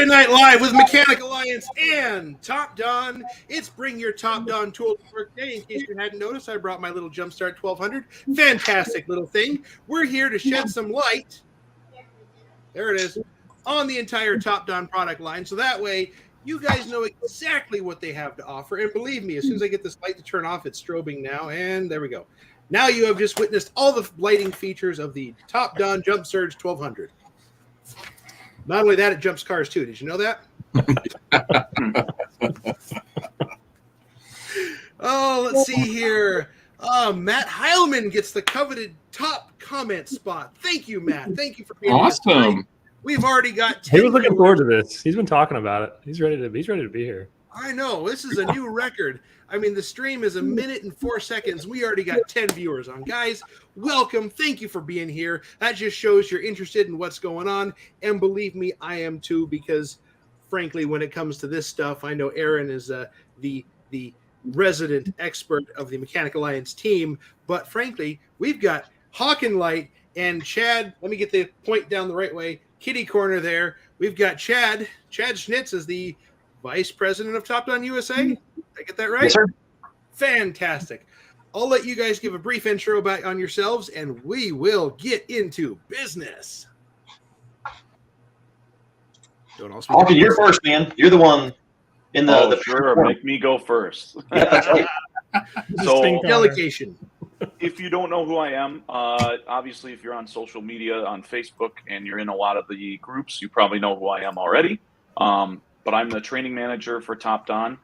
Thursday Night Live with Mechanic Alliance and TOPDON. It's Bring Your TOPDON Tool to Work Day. In case you hadn't noticed, I brought my little Jumpstart 1200. Fantastic little thing. We're here to shed some light. There it is. On the entire TOPDON product line. So that way, you guys know exactly what they have to offer. And believe me, as soon as I get this light to turn off, it's strobing now. And there we go. Now you have just witnessed all the lighting features of the TOPDON Jump Surge 1200. Not only that, it jumps cars too. Did you know that? Oh, let's see here. Matt Heilman gets the coveted top comment spot. Thank you, Matt. Thank you for being awesome. We've already got 10 He was looking forward to this. He's been talking about it. He's ready to be here. I know. This is a new record. I mean, the stream is 1 minute and 4 seconds. We already got 10 viewers on. Guys, welcome. Thank you for being here. That just shows you're interested in what's going on. And believe me, I am too, because frankly, when it comes to this stuff, I know Aaron is the resident expert of the Mechanic Alliance team. But frankly, we've got Haakan Light and Chad. Let me get the point down the right way. Kitty corner there. We've got Chad. Chad Schnitz is the Vice President of TOPDON USA. Did I get that right? Yes, sir. Fantastic. I'll let you guys give a brief intro on yourselves, and we will get into business. Haakan, you're first, man. You're the one in the sure. Make me go first. Yeah, that's right. So, delegation. If you don't know who I am, obviously, if you're on social media, on Facebook, and you're in a lot of the groups, you probably know who I am already. But I'm the training manager for TOPDON.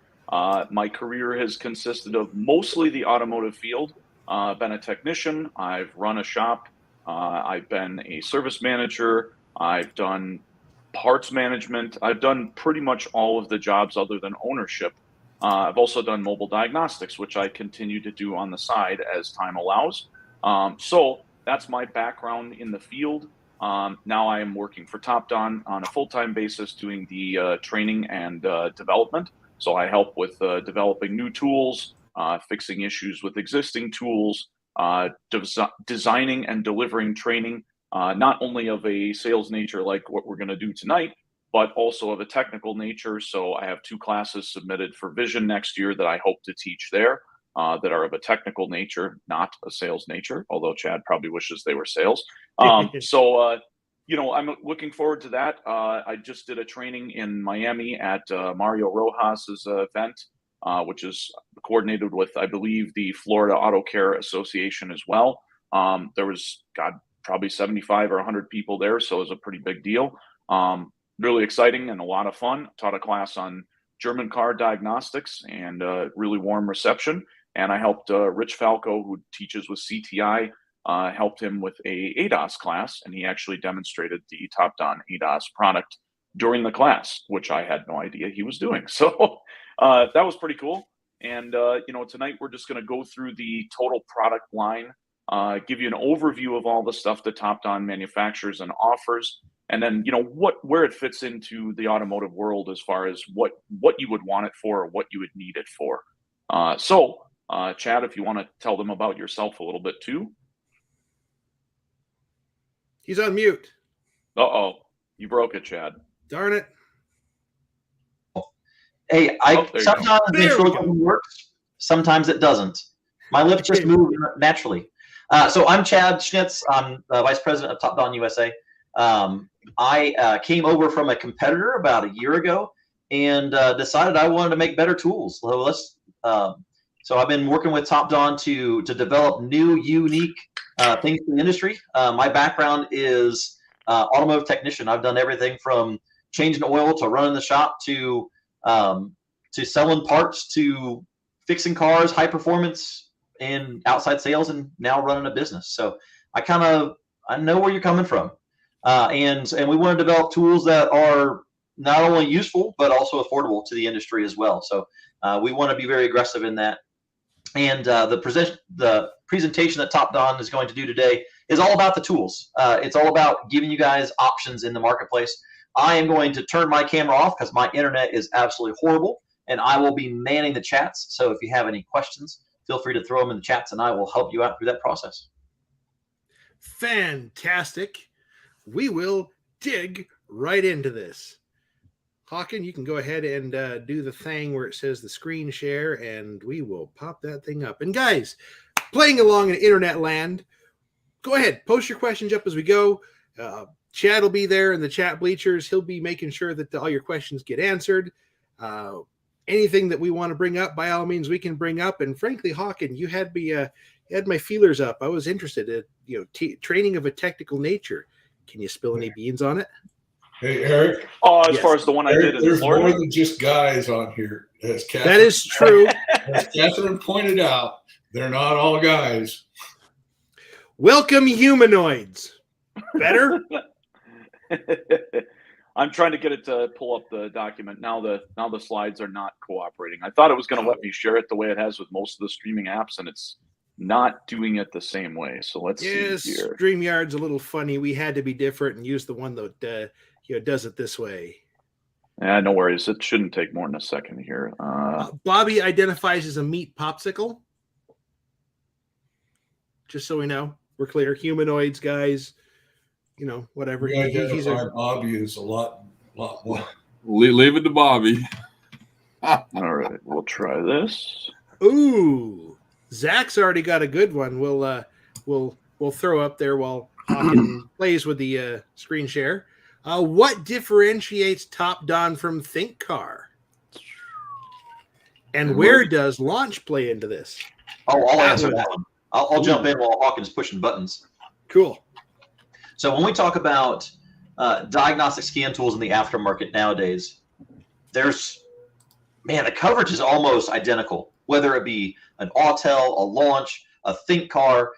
My career has consisted of mostly the automotive field. I've been a technician. I've run a shop. I've been a service manager. I've done parts management. I've done pretty much all of the jobs other than ownership. I've also done mobile diagnostics, which I continue to do on the side as time allows. So that's my background in the field. Now I am working for TOPDON on a full-time basis doing the training and development. So I help with developing new tools, fixing issues with existing tools, designing and delivering training, not only of a sales nature like what we're going to do tonight, but also of a technical nature. So I have 2 classes submitted for Vision next year that I hope to teach there that are of a technical nature, not a sales nature, although Chad probably wishes they were sales. So, I'm looking forward to that. I just did a training in Miami at Mario Rojas's event, which is coordinated with, I believe, the Florida Auto Care Association as well. There was, probably 75 or 100 people there, so it was a pretty big deal. Really exciting and a lot of fun. Taught a class on German car diagnostics and really warm reception. And I helped Rich Falco, who teaches with CTI, helped him with a ADAS class, and he actually demonstrated the TOPDON ADAS product during the class, which I had no idea he was doing. So that was pretty cool. And, tonight we're just going to go through the total product line, give you an overview of all the stuff that TOPDON manufactures and offers, and then, where it fits into the automotive world as far as what you would want it for or what you would need it for. So, Chad, if you want to tell them about yourself a little bit too. He's on mute. Uh-oh. You broke it, Chad. Darn it. Hey, sometimes the intro works, sometimes it doesn't. My lips just move naturally. So I'm Chad Schnitz. I'm the Vice President of TOPDON USA. I came over from a competitor about a year ago and decided I wanted to make better tools. So I've been working with TOPDON to develop new, unique things for the industry. My background is automotive technician. I've done everything from changing oil to running the shop to selling parts to fixing cars, high performance, and outside sales, and now running a business. So I know where you're coming from, and we want to develop tools that are not only useful but also affordable to the industry as well. So we want to be very aggressive in that. And the presentation that TOPDON is going to do today is all about the tools. It's all about giving you guys options in the marketplace. I am going to turn my camera off because my internet is absolutely horrible, and I will be manning the chats. So if you have any questions, feel free to throw them in the chats, and I will help you out through that process. Fantastic. We will dig right into this. Haakan, you can go ahead and do the thing where it says the screen share, and we will pop that thing up. And guys, playing along in internet land, go ahead, post your questions up as we go. Chad will be there in the chat bleachers. He'll be making sure that all your questions get answered. Anything that we want to bring up, by all means, we can bring up. And frankly, Haakan, you had me, you had my feelers up. I was interested in, training of a technical nature. Can you spill any beans on it? Hey, Eric. Oh, as far as the one I did in there's Florida? more than just guys on here. That is true. As Catherine pointed out, they're not all guys. Welcome, humanoids. Better? I'm trying to get it to pull up the document. Now the slides are not cooperating. I thought it was going to let me share it the way it has with most of the streaming apps, and it's not doing it the same way. So let's see here. StreamYard's a little funny. We had to be different and use the one that does it this way. No worries. It shouldn't take more than a second here. Bobby identifies as a meat popsicle. Just so we know, we're clear. Humanoids, guys. Whatever. We identify Bobby as a lot more. Leave it to Bobby. All right, we'll try this. Ooh, Zach's already got a good one. We'll throw up there while Haakan plays with the screen share. What differentiates TOPDON from ThinkCar? And where does launch play into this? Oh, I'll answer that one. I'll jump in while Hawkins pushing buttons. Cool. So when we talk about diagnostic scan tools in the aftermarket nowadays, the coverage is almost identical, whether it be an Autel, a Launch, a ThinkCar.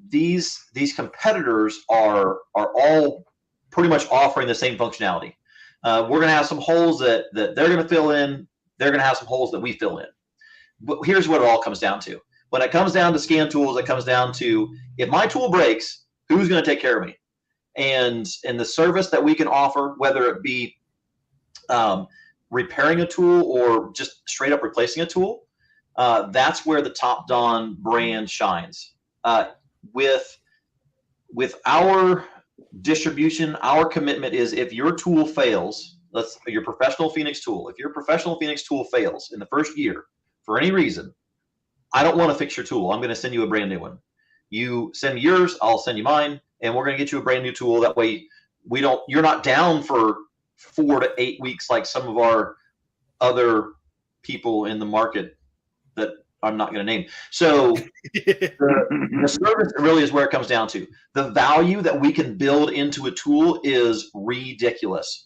These competitors are all pretty much offering the same functionality. We're going to have some holes that they're going to fill in. They're going to have some holes that we fill in. But here's what it all comes down to. When it comes down to scan tools, it comes down to, if my tool breaks, who's going to take care of me? And the service that we can offer, whether it be repairing a tool or just straight up replacing a tool, that's where the TOPDON brand shines. With our distribution, our commitment is, if your tool fails, your professional Phoenix tool, if your professional Phoenix tool fails in the first year for any reason, I don't want to fix your tool. I'm going to send you a brand new one. You send me yours, I'll send you mine, and we're going to get you a brand new tool. That way, you're not down for 4 to 8 weeks like some of our other people in the market that I'm not going to name. So the service really is where it comes down to. The value that we can build into a tool is ridiculous.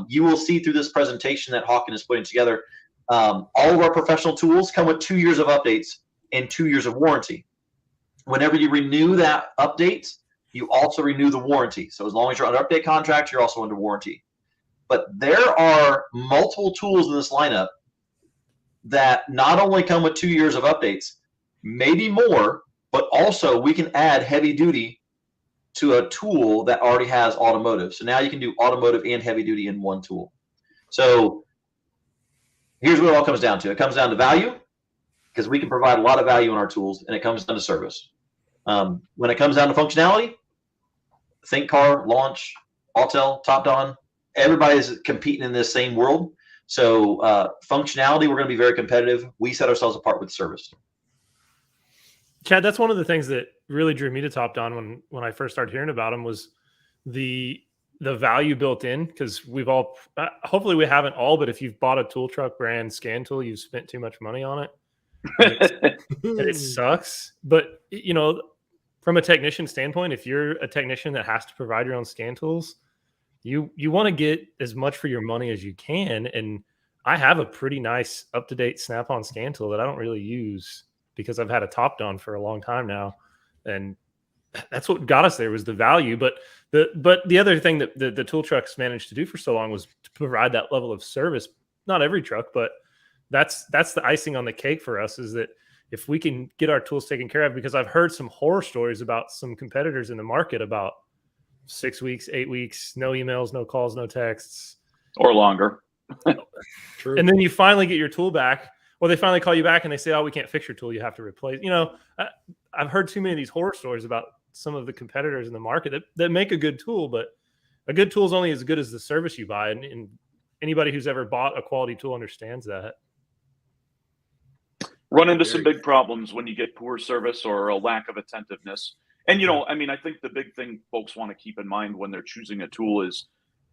You will see through this presentation that Haakan is putting together, all of our professional tools come with 2 years of updates and 2 years of warranty. Whenever you renew that update, you also renew the warranty. So as long as you're under update contract, you're also under warranty. But there are multiple tools in this lineup that not only come with 2 years of updates, maybe more, but also we can add heavy duty to a tool that already has automotive. So now you can do automotive and heavy duty in one tool. So here's what it all comes down to. It comes down to value, because we can provide a lot of value in our tools, and it comes down to service. When it comes down to functionality, ThinkCar, Launch, Autel, TOPDON, everybody's competing in this same world. So functionality, we're going to be very competitive. We set ourselves apart with service. Chad, that's one of the things that really drew me to TOPDON when I first started hearing about them, was the value built in, because we've all, hopefully we haven't all, but if you've bought a tool truck brand scan tool, you've spent too much money on it. And it sucks. But, from a technician standpoint, if you're a technician that has to provide your own scan tools, you want to get as much for your money as you can. And I have a pretty nice up-to-date Snap-on scan tool that I don't really use because I've had a TOPDON for a long time now. And that's what got us there, was the value. But the other thing that the tool trucks managed to do for so long was to provide that level of service. Not every truck, but that's the icing on the cake for us, is that if we can get our tools taken care of, because I've heard some horror stories about some competitors in the market about 6 weeks, 8 weeks, no emails, no calls, no texts. Or longer. True. And then you finally get your tool back, or they finally call you back and they say, oh, we can't fix your tool, you have to replace. I've heard too many of these horror stories about some of the competitors in the market that make a good tool, but a good tool is only as good as the service you buy. And anybody who's ever bought a quality tool understands that. Run into some big problems when you get poor service or a lack of attentiveness. And, I mean, I think the big thing folks want to keep in mind when they're choosing a tool is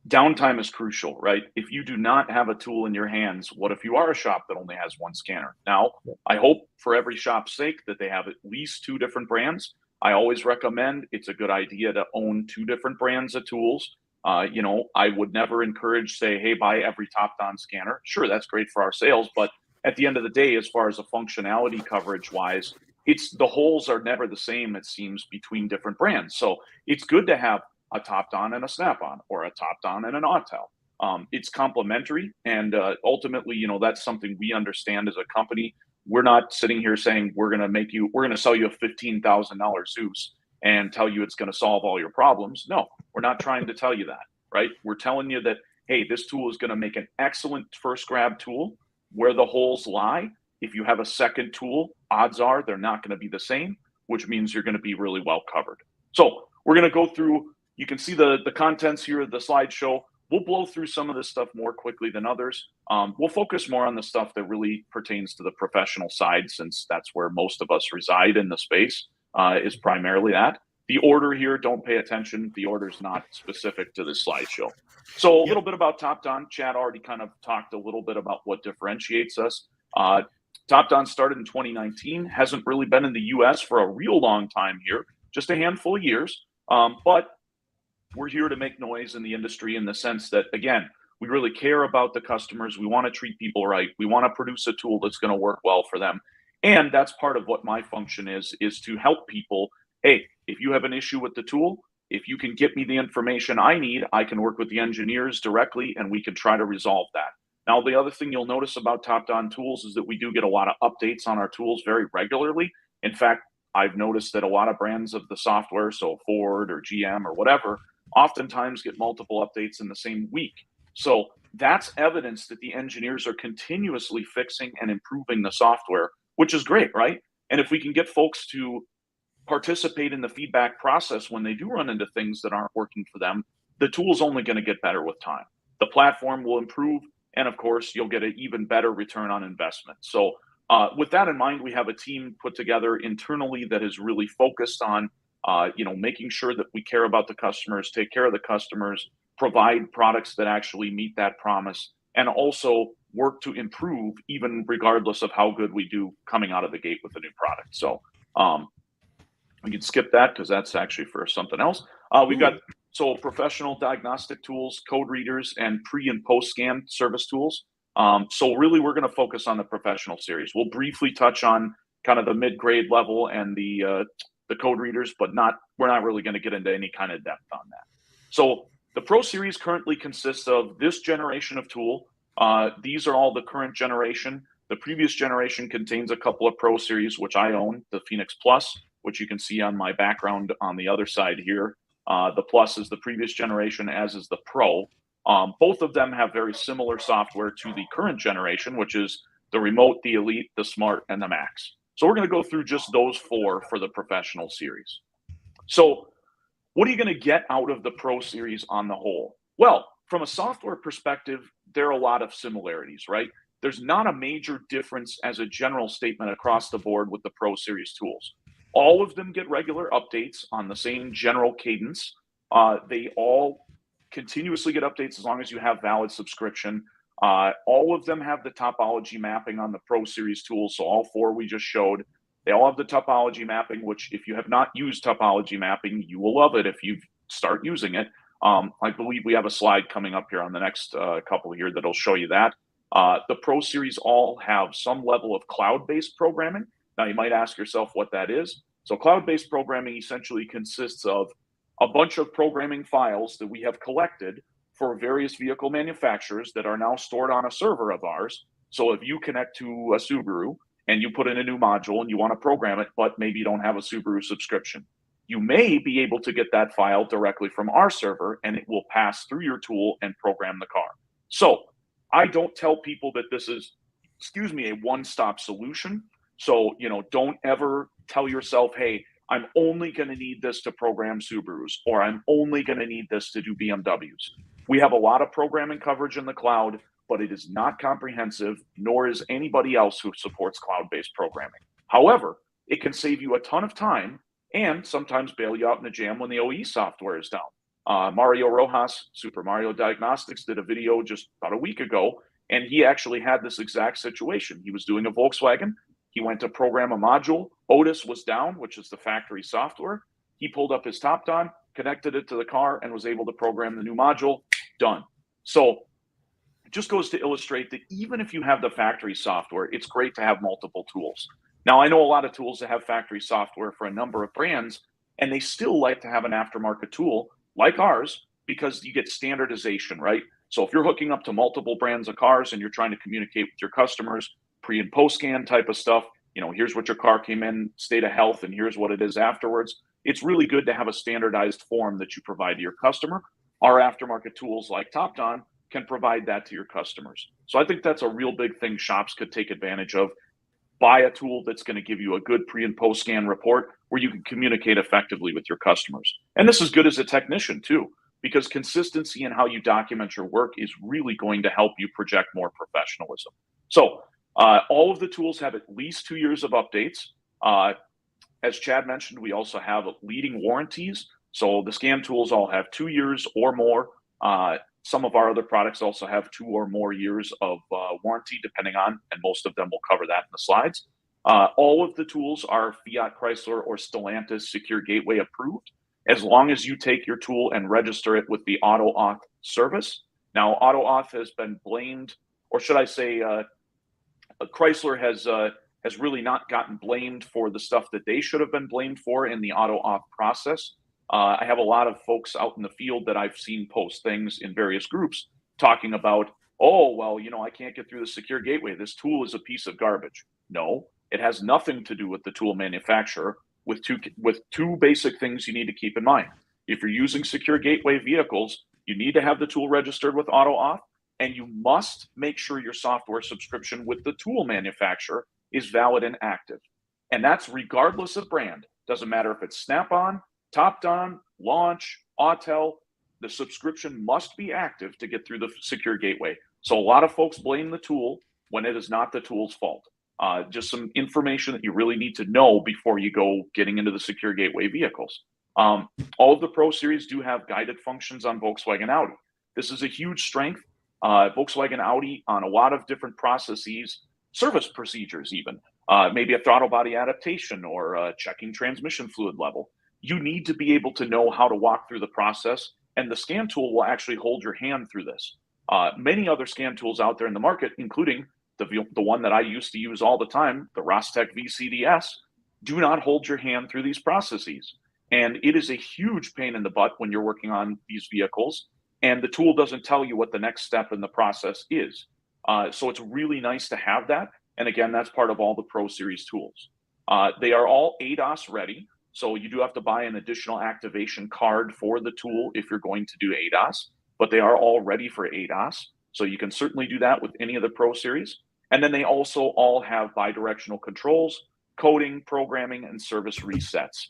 downtime is crucial, right? If you do not have a tool in your hands, what if you are a shop that only has one scanner? Now, I hope for every shop's sake that they have at least 2 different brands. I always recommend it's a good idea to own 2 different brands of tools. I would never encourage, say, hey, buy every TOPDON scanner. Sure, that's great for our sales, but at the end of the day, as far as a functionality coverage wise, the holes are never the same, it seems, between different brands. So it's good to have a TOPDON and a Snap-on, or a TOPDON and an Autel. It's complementary, and ultimately, that's something we understand as a company. We're not sitting here saying we're going to sell you a $15,000 Zeus and tell you it's going to solve all your problems. No, we're not trying to tell you that, right? We're telling you that, hey, this tool is going to make an excellent first grab tool. Where the holes lie, if you have a second tool, odds are they're not going to be the same, which means you're going to be really well covered. So we're going to go through, you can see the contents here of the slideshow. We'll blow through some of this stuff more quickly than others. We'll focus more on the stuff that really pertains to the professional side, since that's where most of us reside in the space, is primarily that. The order here, don't pay attention. The order is not specific to this slideshow. So a little bit about TOPDON. Chad already kind of talked a little bit about what differentiates us. TOPDON started in 2019, hasn't really been in the US for a real long time here, just a handful of years. But we're here to make noise in the industry in the sense that, again, we really care about the customers. We want to treat people right. We want to produce a tool that's going to work well for them. And that's part of what my function is to help people. Hey, if you have an issue with the tool, if you can get me the information I need, I can work with the engineers directly and we can try to resolve that. Now, the other thing you'll notice about TOPDON tools is that we do get a lot of updates on our tools very regularly. In fact, I've noticed that a lot of brands of the software, so Ford or GM or whatever, oftentimes get multiple updates in the same week. So that's evidence that the engineers are continuously fixing and improving the software, which is great, right? And if we can get folks to participate in the feedback process when they do run into things that aren't working for them, the tool's only going to get better with time. The platform will improve, and of course, you'll get an even better return on investment. So with that in mind, we have a team put together internally that is really focused on making sure that we care about the customers, take care of the customers, provide products that actually meet that promise, and also work to improve even regardless of how good we do coming out of the gate with a new product. So we can skip that because that's actually for something else. We've got professional diagnostic tools, code readers, and pre and post scan service tools. So really, we're going to focus on the professional series. We'll briefly touch on kind of the mid-grade level and the code readers, but we're not really going to get into any kind of depth on that. So the Pro Series currently consists of this generation of tool. These are all the current generation. The previous generation contains a couple of Pro Series, which I own, the Phoenix Plus, which you can see on my background on the other side here. The Plus is the previous generation, as is the Pro. Both of them have very similar software to the current generation, which is the Remote, the Elite, the Smart, and the Max. So we're going to go through just those 4 for the Professional Series. So what are you going to get out of the Pro Series on the whole? Well, from a software perspective, there are a lot of similarities, right? There's not a major difference as a general statement across the board with the Pro Series tools. All of them get regular updates on the same general cadence. They all continuously get updates as long as you have valid subscription. All of them have the topology mapping on the Pro Series tools. So all 4 we just showed, they all have the topology mapping, which if you have not used topology mapping, you will love it if you start using it. I believe we have a slide coming up here on the next couple here that'll show you that. The Pro Series all have some level of cloud-based programming. Now, you might ask yourself what that is. So cloud-based programming essentially consists of a bunch of programming files that we have collected for various vehicle manufacturers that are now stored on a server of ours. So if you connect to a Subaru and you put in a new module and you want to program it, but maybe you don't have a Subaru subscription, you may be able to get that file directly from our server and it will pass through your tool and program the car. So I don't tell people that this is, a one-stop solution. So, don't ever tell yourself, hey, I'm only going to need this to program Subarus, or I'm only going to need this to do BMWs. We have a lot of programming coverage in the cloud, but it is not comprehensive, nor is anybody else who supports cloud-based programming. However, it can save you a ton of time and sometimes bail you out in a jam when the OE software is down. Mario Rojas, Super Mario Diagnostics, did a video just about a week ago, and he actually had this exact situation. He was doing a Volkswagen. He went to program a module. Otis was down, which is the factory software. He pulled up his TOPDON, connected it to the car, and was able to program the new module. Done. So it just goes to illustrate that even if you have the factory software, it's great to have multiple tools. Now, I know a lot of tools that have factory software for a number of brands, and they still like to have an aftermarket tool like ours because you get standardization, right? So if you're hooking up to multiple brands of cars and you're trying to communicate with your customers, pre and post scan type of stuff, here's what your car came in, state of health, and here's what it is afterwards. It's really good to have a standardized form that you provide to your customer. Our aftermarket tools like TOPDON can provide that to your customers. So I think that's a real big thing shops could take advantage of. Buy a tool that's going to give you a good pre and post scan report where you can communicate effectively with your customers. And this is good as a technician too, because consistency in how you document your work is really going to help you project more professionalism. So all of the tools have at least 2 years of updates. As Chad mentioned, we also have leading warranties. So the scan tools all have 2 years or more. Some of our other products also have 2 or more years of warranty, depending on, and most of them will cover that in the slides. All of the tools are Fiat Chrysler or Stellantis Secure Gateway approved, as long as you take your tool and register it with the Auto Auth service. Now, Auto Auth has been blamed, or should I say, Chrysler has really not gotten blamed for the stuff that they should have been blamed for in the Auto Auth process. I have a lot of folks out in the field that I've seen post things in various groups talking about, oh, well, I can't get through the secure gateway. This tool is a piece of garbage. No, it has nothing to do with the tool manufacturer with two basic things you need to keep in mind. If you're using secure gateway vehicles, you need to have the tool registered with Auto Auth, and you must make sure your software subscription with the tool manufacturer is valid and active. And that's regardless of brand. Doesn't matter if it's Snap-on, TOPDON, Launch, Autel, the subscription must be active to get through the secure gateway. So a lot of folks blame the tool when it is not the tool's fault. Just some information that you really need to know before you go getting into the secure gateway vehicles. All of the Pro Series do have guided functions on Volkswagen Audi. This is a huge strength. Volkswagen Audi on a lot of different processes, service procedures even, maybe a throttle body adaptation or checking transmission fluid level. You need to be able to know how to walk through the process, and the scan tool will actually hold your hand through this. Many other scan tools out there in the market, including the one that I used to use all the time, the Rostec VCDS, do not hold your hand through these processes. And it is a huge pain in the butt when you're working on these vehicles, and the tool doesn't tell you what the next step in the process is. So it's really nice to have that. And again, that's part of all the Pro Series tools. They are all ADAS ready. So you do have to buy an additional activation card for the tool if you're going to do ADAS, but they are all ready for ADAS. So you can certainly do that with any of the Pro Series. And then they also all have bidirectional controls, coding, programming, and service resets.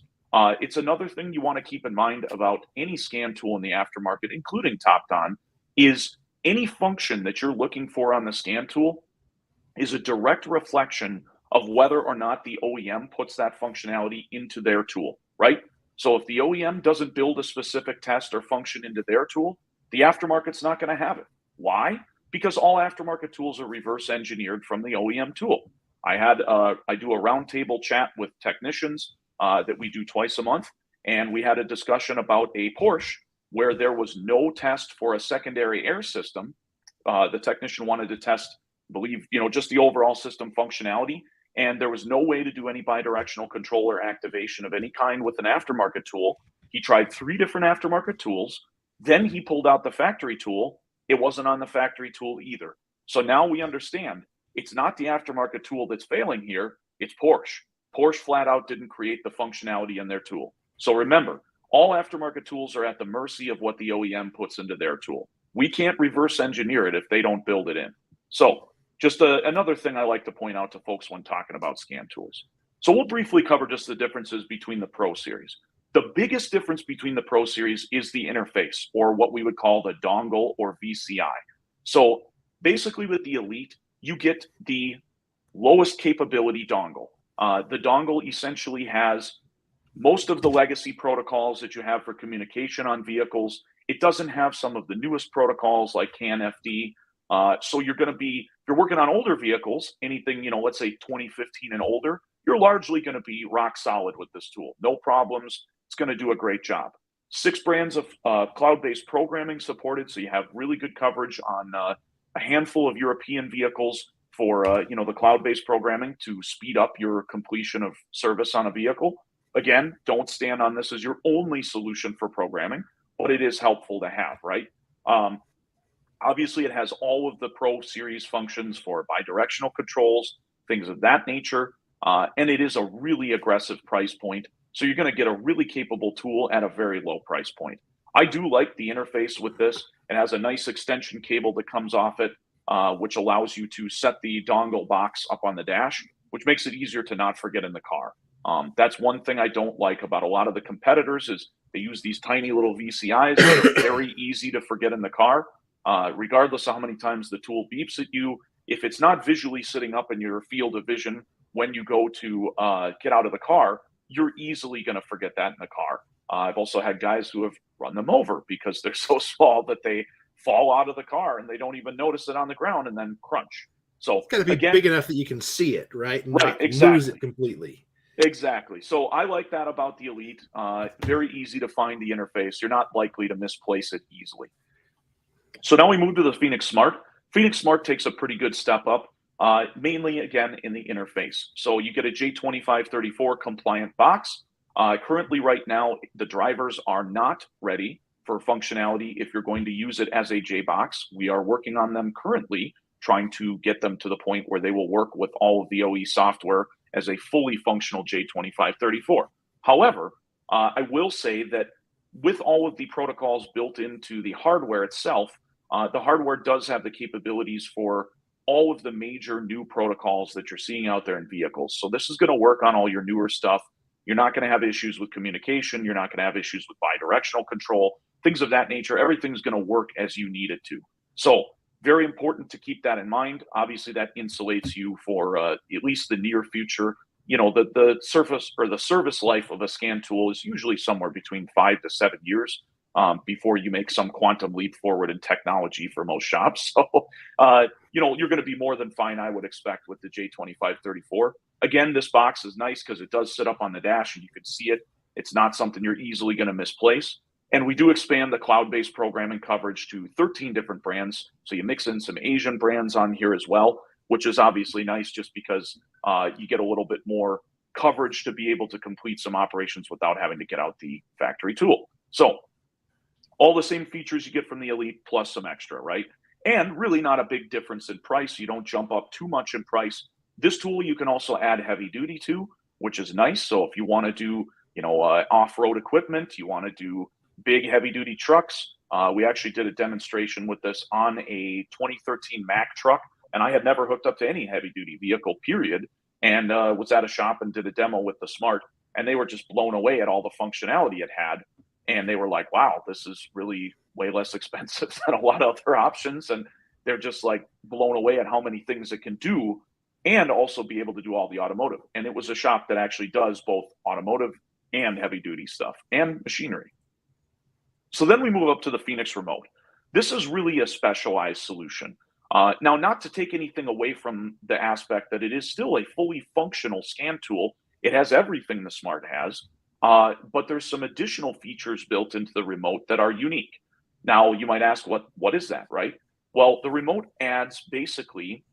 It's another thing you want to keep in mind about any scan tool in the aftermarket, including TOPDON, is any function that you're looking for on the scan tool is a direct reflection of whether or not the OEM puts that functionality into their tool, right? So if the OEM doesn't build a specific test or function into their tool, the aftermarket's not going to have it. Why? Because all aftermarket tools are reverse engineered from the OEM tool. I do a roundtable chat with technicians that we do twice a month, and we had a discussion about a Porsche where there was no test for a secondary air system. The technician wanted to test, I believe, just the overall system functionality, and there was no way to do any bidirectional controller activation of any kind with an aftermarket tool. He tried 3 different aftermarket tools. Then he pulled out the factory tool. It wasn't on the factory tool either. So now we understand it's not the aftermarket tool that's failing here. It's Porsche. Porsche flat out didn't create the functionality in their tool. So remember, all aftermarket tools are at the mercy of what the OEM puts into their tool. We can't reverse engineer it if they don't build it in. So just another thing I like to point out to folks when talking about scan tools. So we'll briefly cover just the differences between the Pro Series. The biggest difference between the Pro Series is the interface, or what we would call the dongle or VCI. So basically with the Elite, you get the lowest capability dongle. The dongle essentially has most of the legacy protocols that you have for communication on vehicles. It doesn't have some of the newest protocols like CAN-FD. So you're going to be, if you're working on older vehicles, anything, let's say 2015 and older, you're largely going to be rock solid with this tool. No problems. It's going to do a great job. 6 brands of cloud-based programming supported, so you have really good coverage on a handful of European vehicles for the cloud-based programming to speed up your completion of service on a vehicle. Again, don't stand on this as your only solution for programming, but it is helpful to have, right? Obviously, it has all of the Pro Series functions for bidirectional controls, things of that nature, and it is a really aggressive price point. So you're going to get a really capable tool at a very low price point. I do like the interface with this. It has a nice extension cable that comes off it, which allows you to set the dongle box up on the dash, which makes it easier to not forget in the car. That's one thing I don't like about a lot of the competitors is they use these tiny little VCIs that are very easy to forget in the car. Regardless of how many times the tool beeps at you, if it's not visually sitting up in your field of vision when you go to get out of the car, you're easily going to forget that in the car. I've also had guys who have run them over because they're so small that they fall out of the car and they don't even notice it on the ground and then crunch. So it's got to be big enough that you can see it, right? And right, not exactly. lose it completely. Exactly. So I like that about the Elite. Very easy to find the interface. You're not likely to misplace it easily. So now we move to the Phoenix Smart. Phoenix Smart takes a pretty good step up, mainly, again, in the interface. So you get a J2534 compliant box. Currently, right now, the drivers are not ready for functionality if you're going to use it as a JBox. We are working on them currently, trying to get them to the point where they will work with all of the OE software as a fully functional J2534. However, I will say that with all of the protocols built into the hardware itself, the hardware does have the capabilities for all of the major new protocols that you're seeing out there in vehicles. So this is going to work on all your newer stuff. You're not going to have issues with communication. You're not going to have issues with bidirectional control, things of that nature. Everything's going to work as you need it to. So very important to keep that in mind. Obviously, that insulates you for at least the near future. The surface or the service life of a scan tool is usually somewhere between 5 to 7 years before you make some quantum leap forward in technology for most shops. So, you're going to be more than fine, I would expect, with the J2534. Again, this box is nice because it does sit up on the dash and you can see it. It's not something you're easily going to misplace. And we do expand the cloud-based programming coverage to 13 different brands. So you mix in some Asian brands on here as well, which is obviously nice just because you get a little bit more coverage to be able to complete some operations without having to get out the factory tool. So all the same features you get from the Elite plus some extra, right? And really not a big difference in price. You don't jump up too much in price. This tool you can also add heavy duty to, which is nice. So if you want to do, off-road equipment, you want to do big heavy duty trucks. We actually did a demonstration with this on a 2013 Mack truck, and I had never hooked up to any heavy duty vehicle, period. And was at a shop and did a demo with the Smart, and they were just blown away at all the functionality it had. And they were like, wow, this is really way less expensive than a lot of other options. And they're just like blown away at how many things it can do and also be able to do all the automotive. And it was a shop that actually does both automotive and heavy duty stuff and machinery. So then we move up to the Phoenix Remote. This is really a specialized solution. Now, not to take anything away from the aspect that it is still a fully functional scan tool. It has everything the Smart has, but there's some additional features built into the remote that are unique. Now, you might ask, what is that, right? Well, the remote adds basically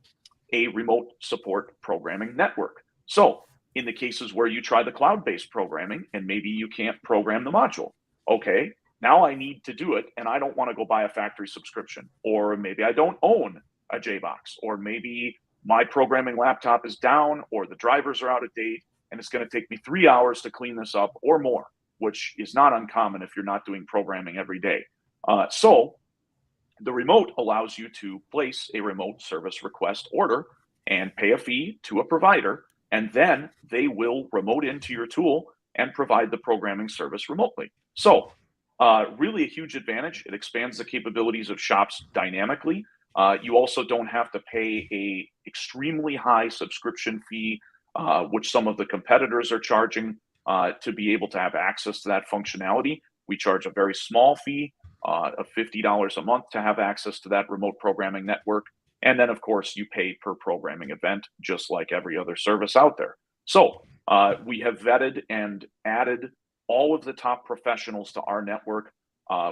a remote support programming network. So in the cases where you try the cloud-based programming and maybe you can't program the module, okay, now I need to do it and I don't want to go buy a factory subscription, or maybe I don't own a JBox, or maybe my programming laptop is down or the drivers are out of date and it's going to take me 3 hours to clean this up or more, which is not uncommon if you're not doing programming every day. So the remote allows you to place a remote service request order and pay a fee to a provider, and then they will remote into your tool and provide the programming service remotely. So really a huge advantage. It expands the capabilities of shops dynamically. You also don't have to pay a extremely high subscription fee, which some of the competitors are charging to be able to have access to that functionality. We charge a very small fee of $50 a month to have access to that remote programming network. And then, of course, you pay per programming event, just like every other service out there. So we have vetted and added all of the top professionals to our network.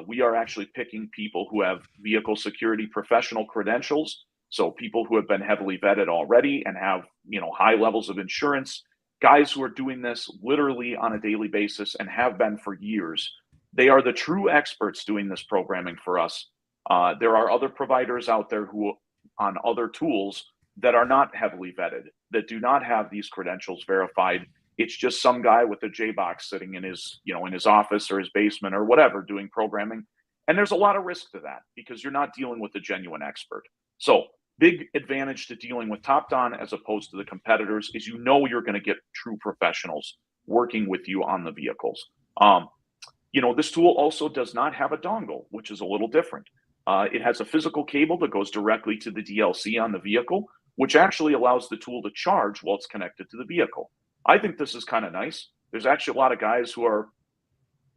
We are actually picking people who have vehicle security professional credentials. So people who have been heavily vetted already and have, high levels of insurance, guys who are doing this literally on a daily basis and have been for years. They are the true experts doing this programming for us. There are other providers out there who on other tools that are not heavily vetted, that do not have these credentials verified. It's just some guy with a J-box sitting in his, in his office or his basement or whatever doing programming. And there's a lot of risk to that because you're not dealing with a genuine expert. So big advantage to dealing with TOPDON as opposed to the competitors is you're going to get true professionals working with you on the vehicles. This tool also does not have a dongle, which is a little different. It has a physical cable that goes directly to the DLC on the vehicle, which actually allows the tool to charge while it's connected to the vehicle. I think this is kind of nice. There's actually a lot of guys who are,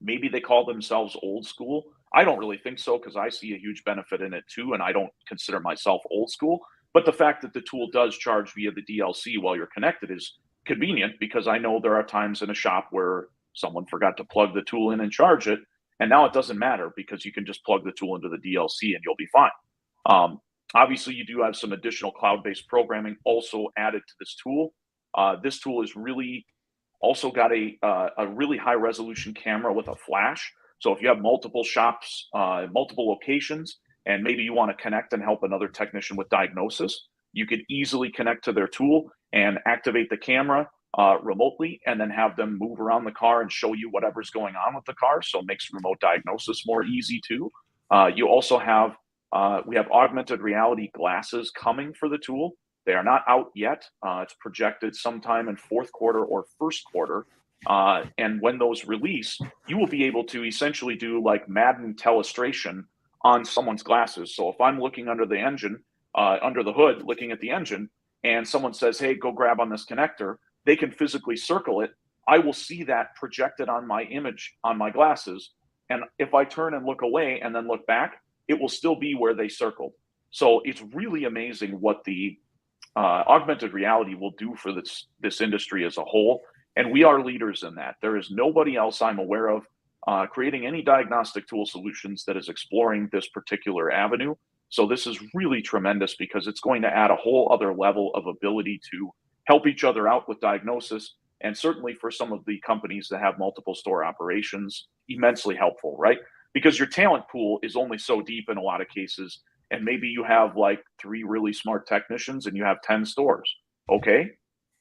maybe they call themselves old school. I don't really think so because I see a huge benefit in it too, and I don't consider myself old school. But the fact that the tool does charge via the DLC while you're connected is convenient because I know there are times in a shop where someone forgot to plug the tool in and charge it, and now it doesn't matter because you can just plug the tool into the DLC and you'll be fine. Obviously, you do have some additional cloud-based programming also added to this tool. This tool is really also got a really high resolution camera with a flash. So if you have multiple shops, multiple locations, and maybe you want to connect and help another technician with diagnosis, you could easily connect to their tool and activate the camera remotely and then have them move around the car and show you whatever's going on with the car. So it makes remote diagnosis more easy too. You also have, we have augmented reality glasses coming for the tool. They are not out yet. It's projected sometime in fourth quarter or first quarter. And when those release, you will be able to essentially do like Madden telestration on someone's glasses. So if I'm looking under the engine, under the hood, looking at the engine, and someone says, hey, go grab on this connector, they can physically circle it. I will see that projected on my image on my glasses. And if I turn and look away and then look back, it will still be where they circled. So it's really amazing what the augmented reality will do for this industry as a whole. And we are leaders in that. There is nobody else I'm aware of creating any diagnostic tool solutions that is exploring this particular avenue. So this is really tremendous because it's going to add a whole other level of ability to help each other out with diagnosis. And certainly for some of the companies that have multiple store operations, immensely helpful, right? Because your talent pool is only so deep in a lot of cases. And maybe you have like 3 really smart technicians and you have 10 stores. Okay.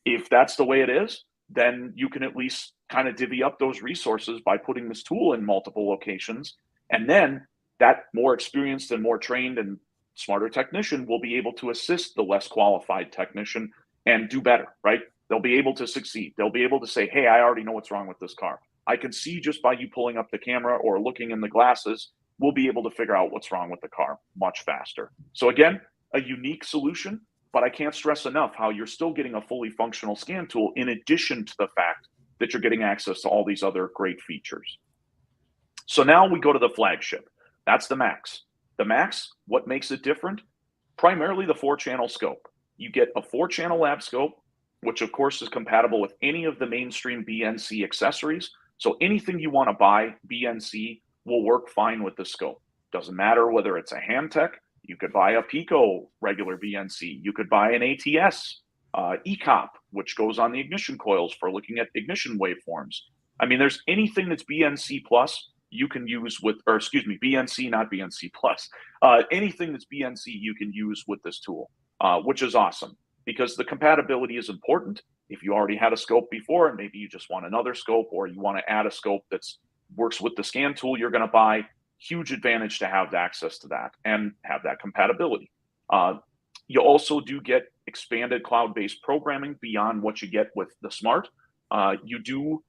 If that's the way it is, then you can at least kind of divvy up those resources by putting this tool in multiple locations. And then that more experienced and more trained and smarter technician will be able to assist the less qualified technician and do better, right? They'll be able to succeed. They'll be able to say, hey, I already know what's wrong with this car. I can see just by you pulling up the camera or looking in the glasses, we'll be able to figure out what's wrong with the car much faster. So again, a unique solution, but I can't stress enough how you're still getting a fully functional scan tool in addition to the fact that you're getting access to all these other great features. So now we go to the flagship. That's the Max. The Max, what makes it different? Primarily the 4-channel scope. You get a 4-channel lab scope, which of course is compatible with any of the mainstream BNC accessories. So anything you want to buy BNC will work fine with the scope. Doesn't matter whether it's a Handtech, you could buy a Pico regular BNC, you could buy an ATS, ECOP, which goes on the ignition coils for looking at ignition waveforms. I mean, there's anything that's BNC plus you can use with, or excuse me, BNC, not BNC plus. Anything that's BNC you can use with this tool, which is awesome because the compatibility is important. If you already had a scope before and maybe you just want another scope or you want to add a scope that's works with the scan tool you're going to buy, huge advantage to have access to that and have that compatibility. You also do get expanded cloud-based programming beyond what you get with the Smart. You do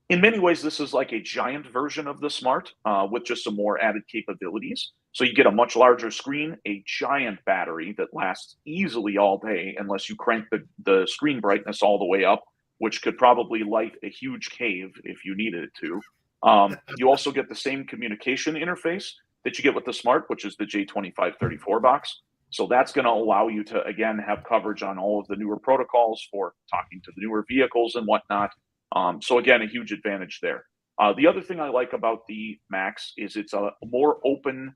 In many ways, this is like a giant version of the Smart with just some more added capabilities. So you get a much larger screen, a giant battery that lasts easily all day unless you crank the screen brightness all the way up, which could probably light a huge cave if you needed it to. You also get the same communication interface that you get with the Smart, which is the J2534 box. So that's going to allow you to, again, have coverage on all of the newer protocols for talking to the newer vehicles and whatnot. So again, a huge advantage there. The other thing I like about the Max is it's a more open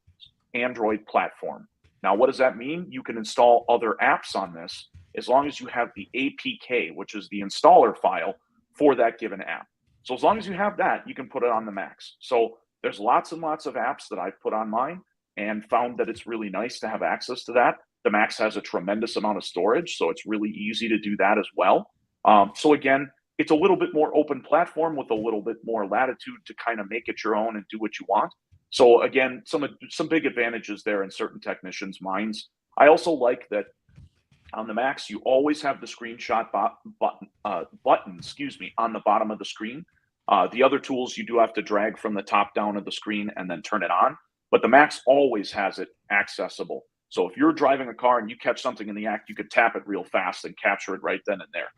Android platform. Now, what does that mean? You can install other apps on this as long as you have the APK, which is the installer file for that given app. So as long as you have that, you can put it on the Max. So there's lots and lots of apps that I've put on mine and found that it's really nice to have access to that. The Max has a tremendous amount of storage, so it's really easy to do that as well. So again, it's a little bit more open platform with a little bit more latitude to kind of make it your own and do what you want. So again, some big advantages there in certain technicians' minds. I also like that on the Max, you always have the screenshot button, on the bottom of the screen. The other tools you do have to drag from the top down of the screen and then turn it on. But the Max always has it accessible. So if you're driving a car and you catch something in the act, you could tap it real fast and capture it right then and there.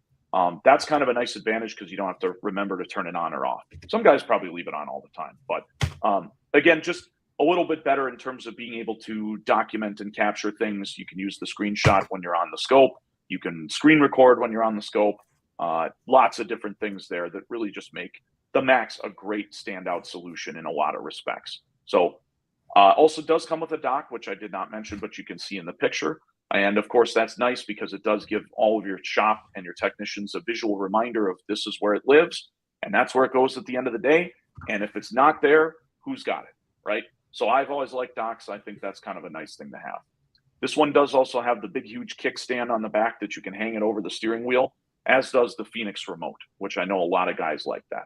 That's kind of a nice advantage because you don't have to remember to turn it on or off. Some guys probably leave it on all the time. But again, just a little bit better in terms of being able to document and capture things. You can use the screenshot when you're on the scope. You can screen record when you're on the scope. Lots of different things there that really just make the Max a great standout solution in a lot of respects. So also does come with a dock, which I did not mention, but you can see in the picture. And of course, that's nice because it does give all of your shop and your technicians a visual reminder of this is where it lives, and that's where it goes at the end of the day. And if it's not there, who's got it, right? So I've always liked docks. I think that's kind of a nice thing to have. This one does also have the big, huge kickstand on the back that you can hang it over the steering wheel, as does the Phoenix remote, which I know a lot of guys like that.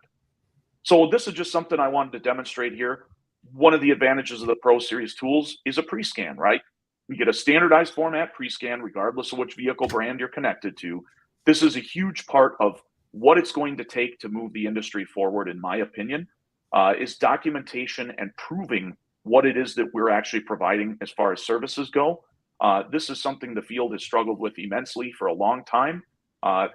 So this is just something I wanted to demonstrate here. One of the advantages of the Pro Series tools is a pre-scan, right? You get a standardized format pre-scan regardless of which vehicle brand you're connected to. This is a huge part of what it's going to take to move the industry forward, in my opinion, is documentation and proving what it is that we're actually providing as far as services go. This is something the field has struggled with immensely for a long time.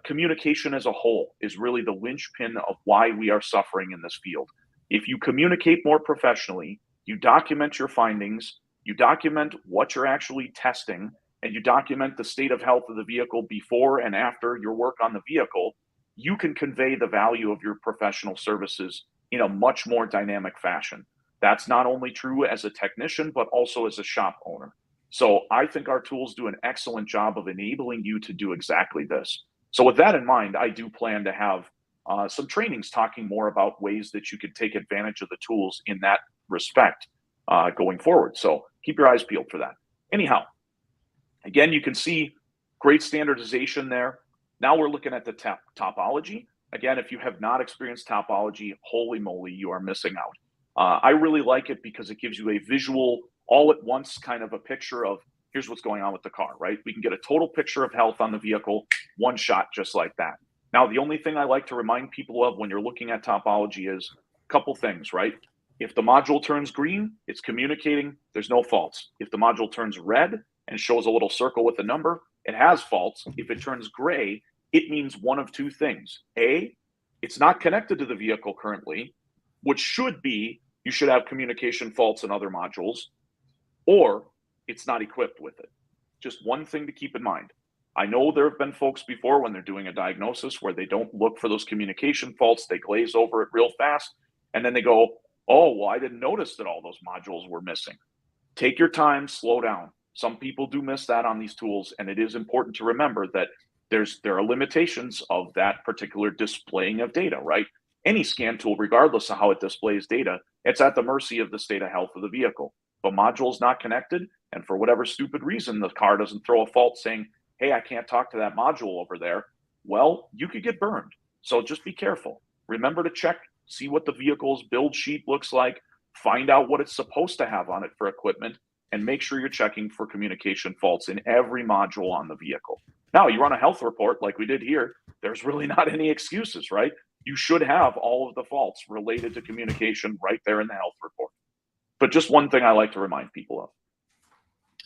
Communication as a whole is really the linchpin of why we are suffering in this field. If you communicate more professionally, you document your findings, you document what you're actually testing, and you document the state of health of the vehicle before and after your work on the vehicle, you can convey the value of your professional services in a much more dynamic fashion. That's not only true as a technician, but also as a shop owner. So I think our tools do an excellent job of enabling you to do exactly this. So with that in mind, I do plan to have some trainings talking more about ways that you could take advantage of the tools in that respect going forward. So keep your eyes peeled for that. Anyhow, again, you can see great standardization there. Now we're looking at the topology. Again, if you have not experienced topology, holy moly, you are missing out. I really like it because it gives you a visual, all at once kind of a picture of here's what's going on with the car, right? We can get a total picture of health on the vehicle, one shot just like that. Now, the only thing I like to remind people of when you're looking at topology is a couple things, right? If the module turns green, it's communicating, there's no faults. If the module turns red and shows a little circle with a number, it has faults. If it turns gray, it means one of two things. A, it's not connected to the vehicle currently, which should be you should have communication faults in other modules, or it's not equipped with it. Just one thing to keep in mind. I know there have been folks before when they're doing a diagnosis where they don't look for those communication faults, they glaze over it real fast, and then they go, oh, well, I didn't notice that all those modules were missing. Take your time, slow down. Some people do miss that on these tools, and it is important to remember that there are limitations of that particular displaying of data, right? Any scan tool, regardless of how it displays data, it's at the mercy of the state of health of the vehicle. If a module is not connected, and for whatever stupid reason, the car doesn't throw a fault saying, hey, I can't talk to that module over there, well, you could get burned. So just be careful. Remember to check, see what the vehicle's build sheet looks like, find out what it's supposed to have on it for equipment, and make sure you're checking for communication faults in every module on the vehicle. Now, you run a health report like we did here, there's really not any excuses, right? you should have all of the faults related to communication right there in the health report. But just one thing I like to remind people of.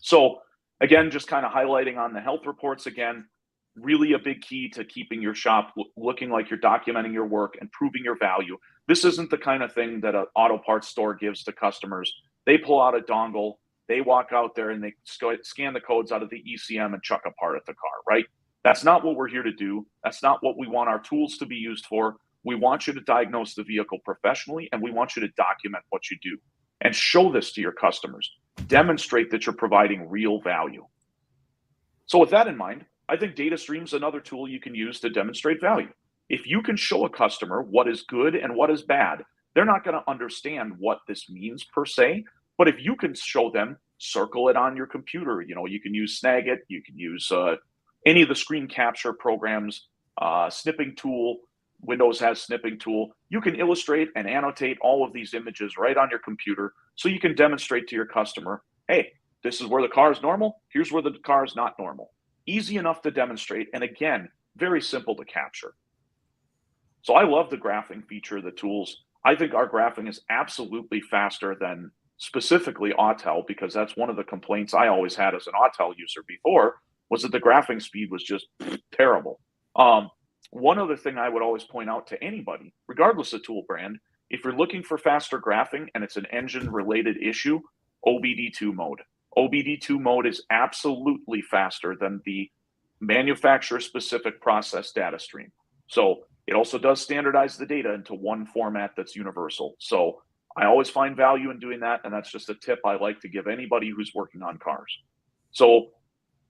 So again, just kind of highlighting on the health reports again, really a big key to keeping your shop looking like you're documenting your work and proving your value. This isn't the kind of thing that an auto parts store gives to customers. They pull out a dongle, they walk out there and they scan the codes out of the ECM and chuck a part at the car, right? That's not what we're here to do. That's not what we want our tools to be used for. We want you to diagnose the vehicle professionally, and we want you to document what you do and show this to your customers. Demonstrate that you're providing real value. So with that in mind, I think data stream's another tool you can use to demonstrate value. If you can show a customer what is good and what is bad, they're not going to understand what this means per se. But if you can show them, circle it on your computer, you can use Snagit, you can use any of the screen capture programs, snipping tool. Windows has snipping tool. You can illustrate and annotate all of these images right on your computer so you can demonstrate to your customer, hey, this is where the car is normal. Here's where the car is not normal. Easy enough to demonstrate. And again, very simple to capture. So I love the graphing feature of the tools. I think our graphing is absolutely faster than specifically Autel, because that's one of the complaints I always had as an Autel user before, was that the graphing speed was just terrible. One other thing I would always point out to anybody, regardless of tool brand, if you're looking for faster graphing and it's an engine-related issue, OBD2 mode. OBD2 mode is absolutely faster than the manufacturer-specific process data stream. So it also does standardize the data into one format that's universal. So I always find value in doing that, and that's just a tip I like to give anybody who's working on cars. So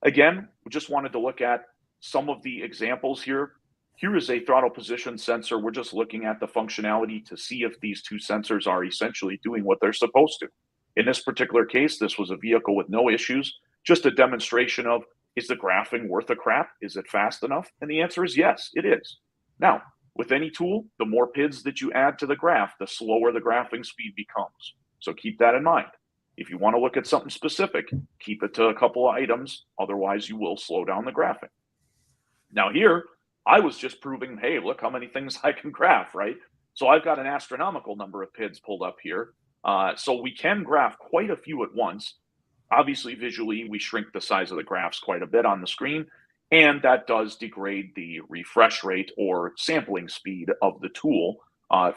again, we just wanted to look at some of the examples here. Here is a throttle position sensor. We're just looking at the functionality to see if these two sensors are essentially doing what they're supposed to. In this particular case, this was a vehicle with no issues, just a demonstration of, is the graphing worth a crap? Is it fast enough? And the answer is yes, it is. Now, with any tool, the more PIDs that you add to the graph, the slower the graphing speed becomes. So keep that in mind. If you want to look at something specific, keep it to a couple of items. Otherwise, you will slow down the graphing. Now here, I was just proving, hey, look how many things I can graph, right? So I've got an astronomical number of PIDs pulled up here. So we can graph quite a few at once. Obviously, visually, we shrink the size of the graphs quite a bit on the screen, and that does degrade the refresh rate or sampling speed of the tool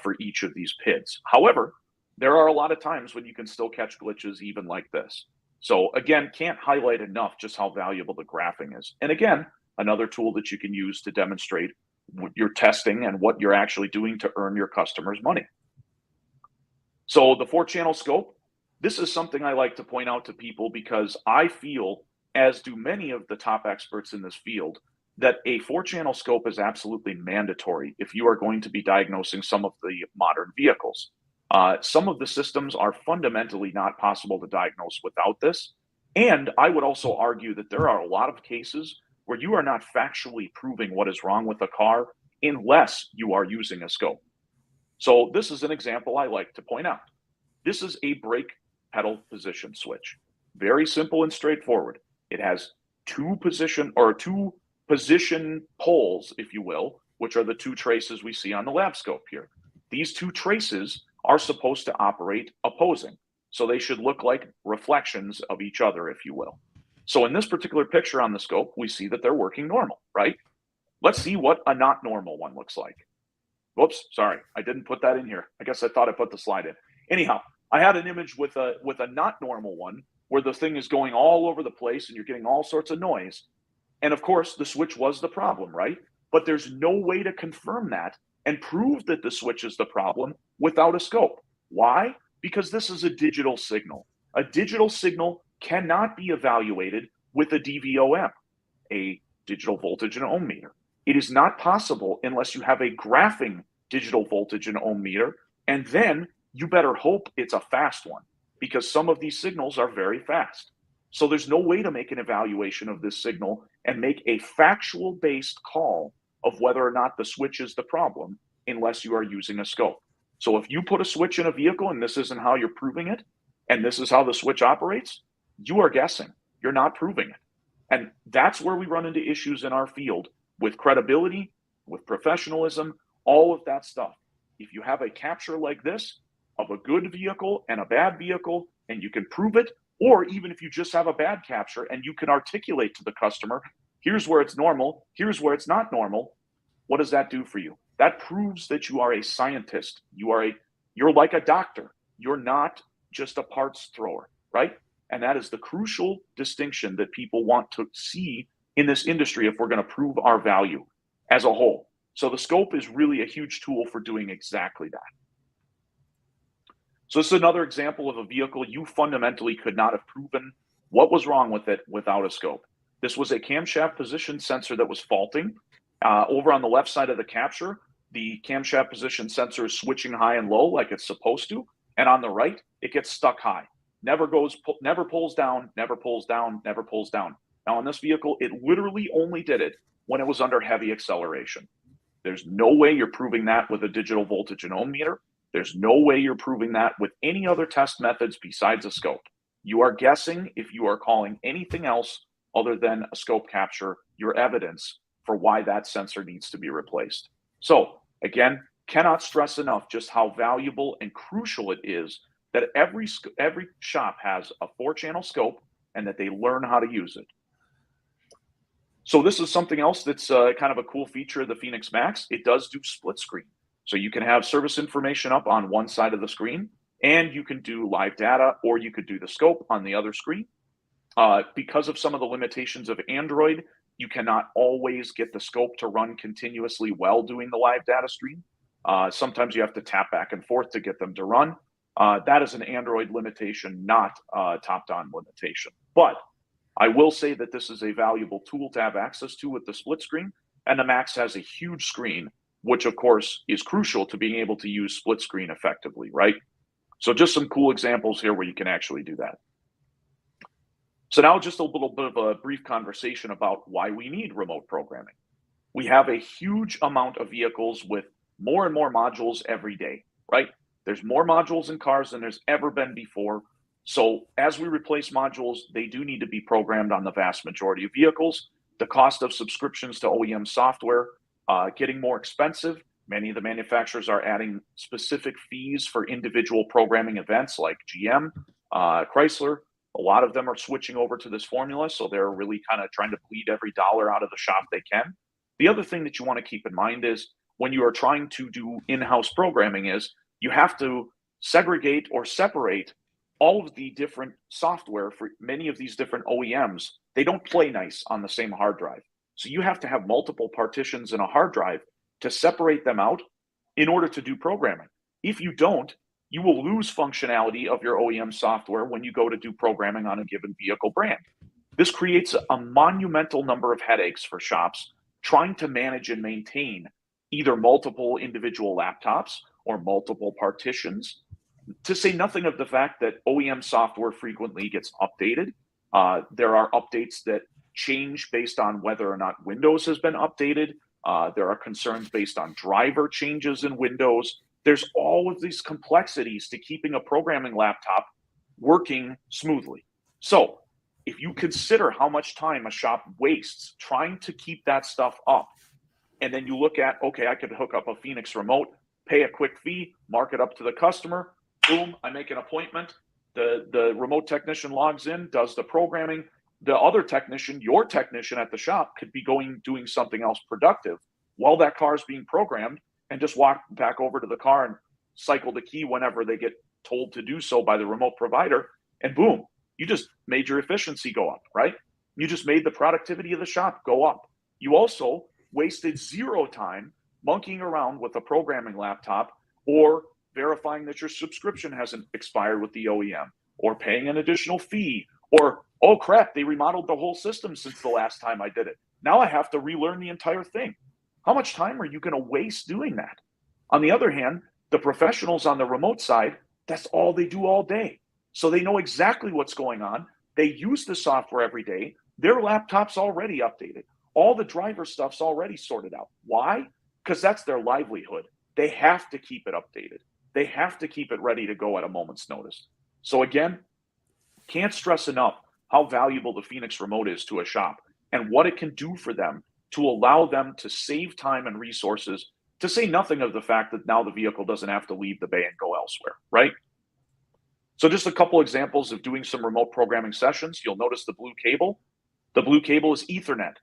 for each of these PIDs. However, there are a lot of times when you can still catch glitches even like this. So again, can't highlight enough just how valuable the graphing is. And again, another tool that you can use to demonstrate your testing and what you're actually doing to earn your customers money. So the 4-channel scope, this is something I like to point out to people because I feel, as do many of the top experts in this field, that a 4-channel scope is absolutely mandatory if you are going to be diagnosing some of the modern vehicles. Some of the systems are fundamentally not possible to diagnose without this. And I would also argue that there are a lot of cases where you are not factually proving what is wrong with a car unless you are using a scope. So this is an example I like to point out. This is a brake pedal position switch. Very simple and straightforward. It has two position poles, if you will, which are the two traces we see on the lab scope here. These two traces are supposed to operate opposing. So they should look like reflections of each other, if you will. So in this particular picture on the scope, we see that they're working normal, right? Let's see what a not normal one looks like. Whoops, sorry, I didn't put that in here. I guess I thought I put the slide in. Anyhow, I had an image with a not normal one where the thing is going all over the place and you're getting all sorts of noise. And of course, the switch was the problem, right? But there's no way to confirm that and prove that the switch is the problem without a scope. Why? Because this is a digital signal. A digital signal cannot be evaluated with a DVOM, a digital voltage and ohm meter. It is not possible unless you have a graphing digital voltage and ohm meter, and then you better hope it's a fast one, because some of these signals are very fast. So there's no way to make an evaluation of this signal and make a factual-based call of whether or not the switch is the problem unless you are using a scope. So if you put a switch in a vehicle and this isn't how you're proving it, and this is how the switch operates, you are guessing. You're not proving it. And that's where we run into issues in our field with credibility, with professionalism, all of that stuff. If you have a capture like this of a good vehicle and a bad vehicle, and you can prove it, or even if you just have a bad capture and you can articulate to the customer, here's where it's normal, here's where it's not normal, what does that do for you? That proves that you are a scientist. You're like a doctor. You're not just a parts thrower, right? And that is the crucial distinction that people want to see in this industry if we're going to prove our value as a whole. So the scope is really a huge tool for doing exactly that. So this is another example of a vehicle you fundamentally could not have proven what was wrong with it without a scope. This was a camshaft position sensor that was faulting. Over on the left side of the capture, the camshaft position sensor is switching high and low like it's supposed to. And on the right, it gets stuck high. Never pulls down, never pulls down, never pulls down. Now on this vehicle, it literally only did it when it was under heavy acceleration. There's no way you're proving that with a digital voltage and ohm meter. There's no way you're proving that with any other test methods besides a scope. You are guessing if you are calling anything else other than a scope capture your evidence for why that sensor needs to be replaced. So again, cannot stress enough just how valuable and crucial it is that every shop has a 4-channel scope and that they learn how to use it. So this is something else that's kind of a cool feature of the Phoenix Max. It does do split screen. So you can have service information up on one side of the screen, and you can do live data, or you could do the scope on the other screen. Because of some of the limitations of Android, you cannot always get the scope to run continuously while doing the live data stream. Sometimes you have to tap back and forth to get them to run. That is an Android limitation, not a TOPDON limitation. But I will say that this is a valuable tool to have access to with the split screen, and the Max has a huge screen, which of course is crucial to being able to use split screen effectively, right? So just some cool examples here where you can actually do that. So now just a little bit of a brief conversation about why we need remote programming. We have a huge amount of vehicles with more and more modules every day, right? There's more modules in cars than there's ever been before. So as we replace modules, they do need to be programmed on the vast majority of vehicles. The cost of subscriptions to OEM software getting more expensive. Many of the manufacturers are adding specific fees for individual programming events like GM, Chrysler. A lot of them are switching over to this formula, so they're really kind of trying to bleed every dollar out of the shop they can. The other thing that you want to keep in mind is when you are trying to do in-house programming is you have to segregate or separate all of the different software for many of these different OEMs. They don't play nice on the same hard drive. So you have to have multiple partitions in a hard drive to separate them out in order to do programming. If you don't, you will lose functionality of your OEM software when you go to do programming on a given vehicle brand. This creates a monumental number of headaches for shops trying to manage and maintain either multiple individual laptops or multiple partitions, to say nothing of the fact that OEM software frequently gets updated. There are updates that change based on whether or not Windows has been updated. There are concerns based on driver changes in Windows. There's all of these complexities to keeping a programming laptop working smoothly. So if you consider how much time a shop wastes trying to keep that stuff up, and then you look at, okay, I could hook up a Phoenix remote, pay a quick fee, mark it up to the customer, boom, I make an appointment. The remote technician logs in, does the programming. The other technician, your technician at the shop, could be doing something else productive while that car is being programmed, and just walk back over to the car and cycle the key whenever they get told to do so by the remote provider. And boom, you just made your efficiency go up, right? You just made the productivity of the shop go up. You also wasted zero time monkeying around with a programming laptop or verifying that your subscription hasn't expired with the OEM, or paying an additional fee, or, oh crap, they remodeled the whole system since the last time I did it. Now I have to relearn the entire thing. How much time are you going to waste doing that? On the other hand, the professionals on the remote side, that's all they do all day. So they know exactly what's going on. They use the software every day. Their laptop's already updated. All the driver stuff's already sorted out. Why? Because that's their livelihood. They have to keep it updated. They have to keep it ready to go at a moment's notice. So again, can't stress enough how valuable the Phoenix remote is to a shop and what it can do for them to allow them to save time and resources To say nothing of the fact that now the vehicle doesn't have to leave the bay and go elsewhere, right? So just a couple examples of doing some remote programming sessions. You'll notice the blue cable. The blue cable is Ethernet.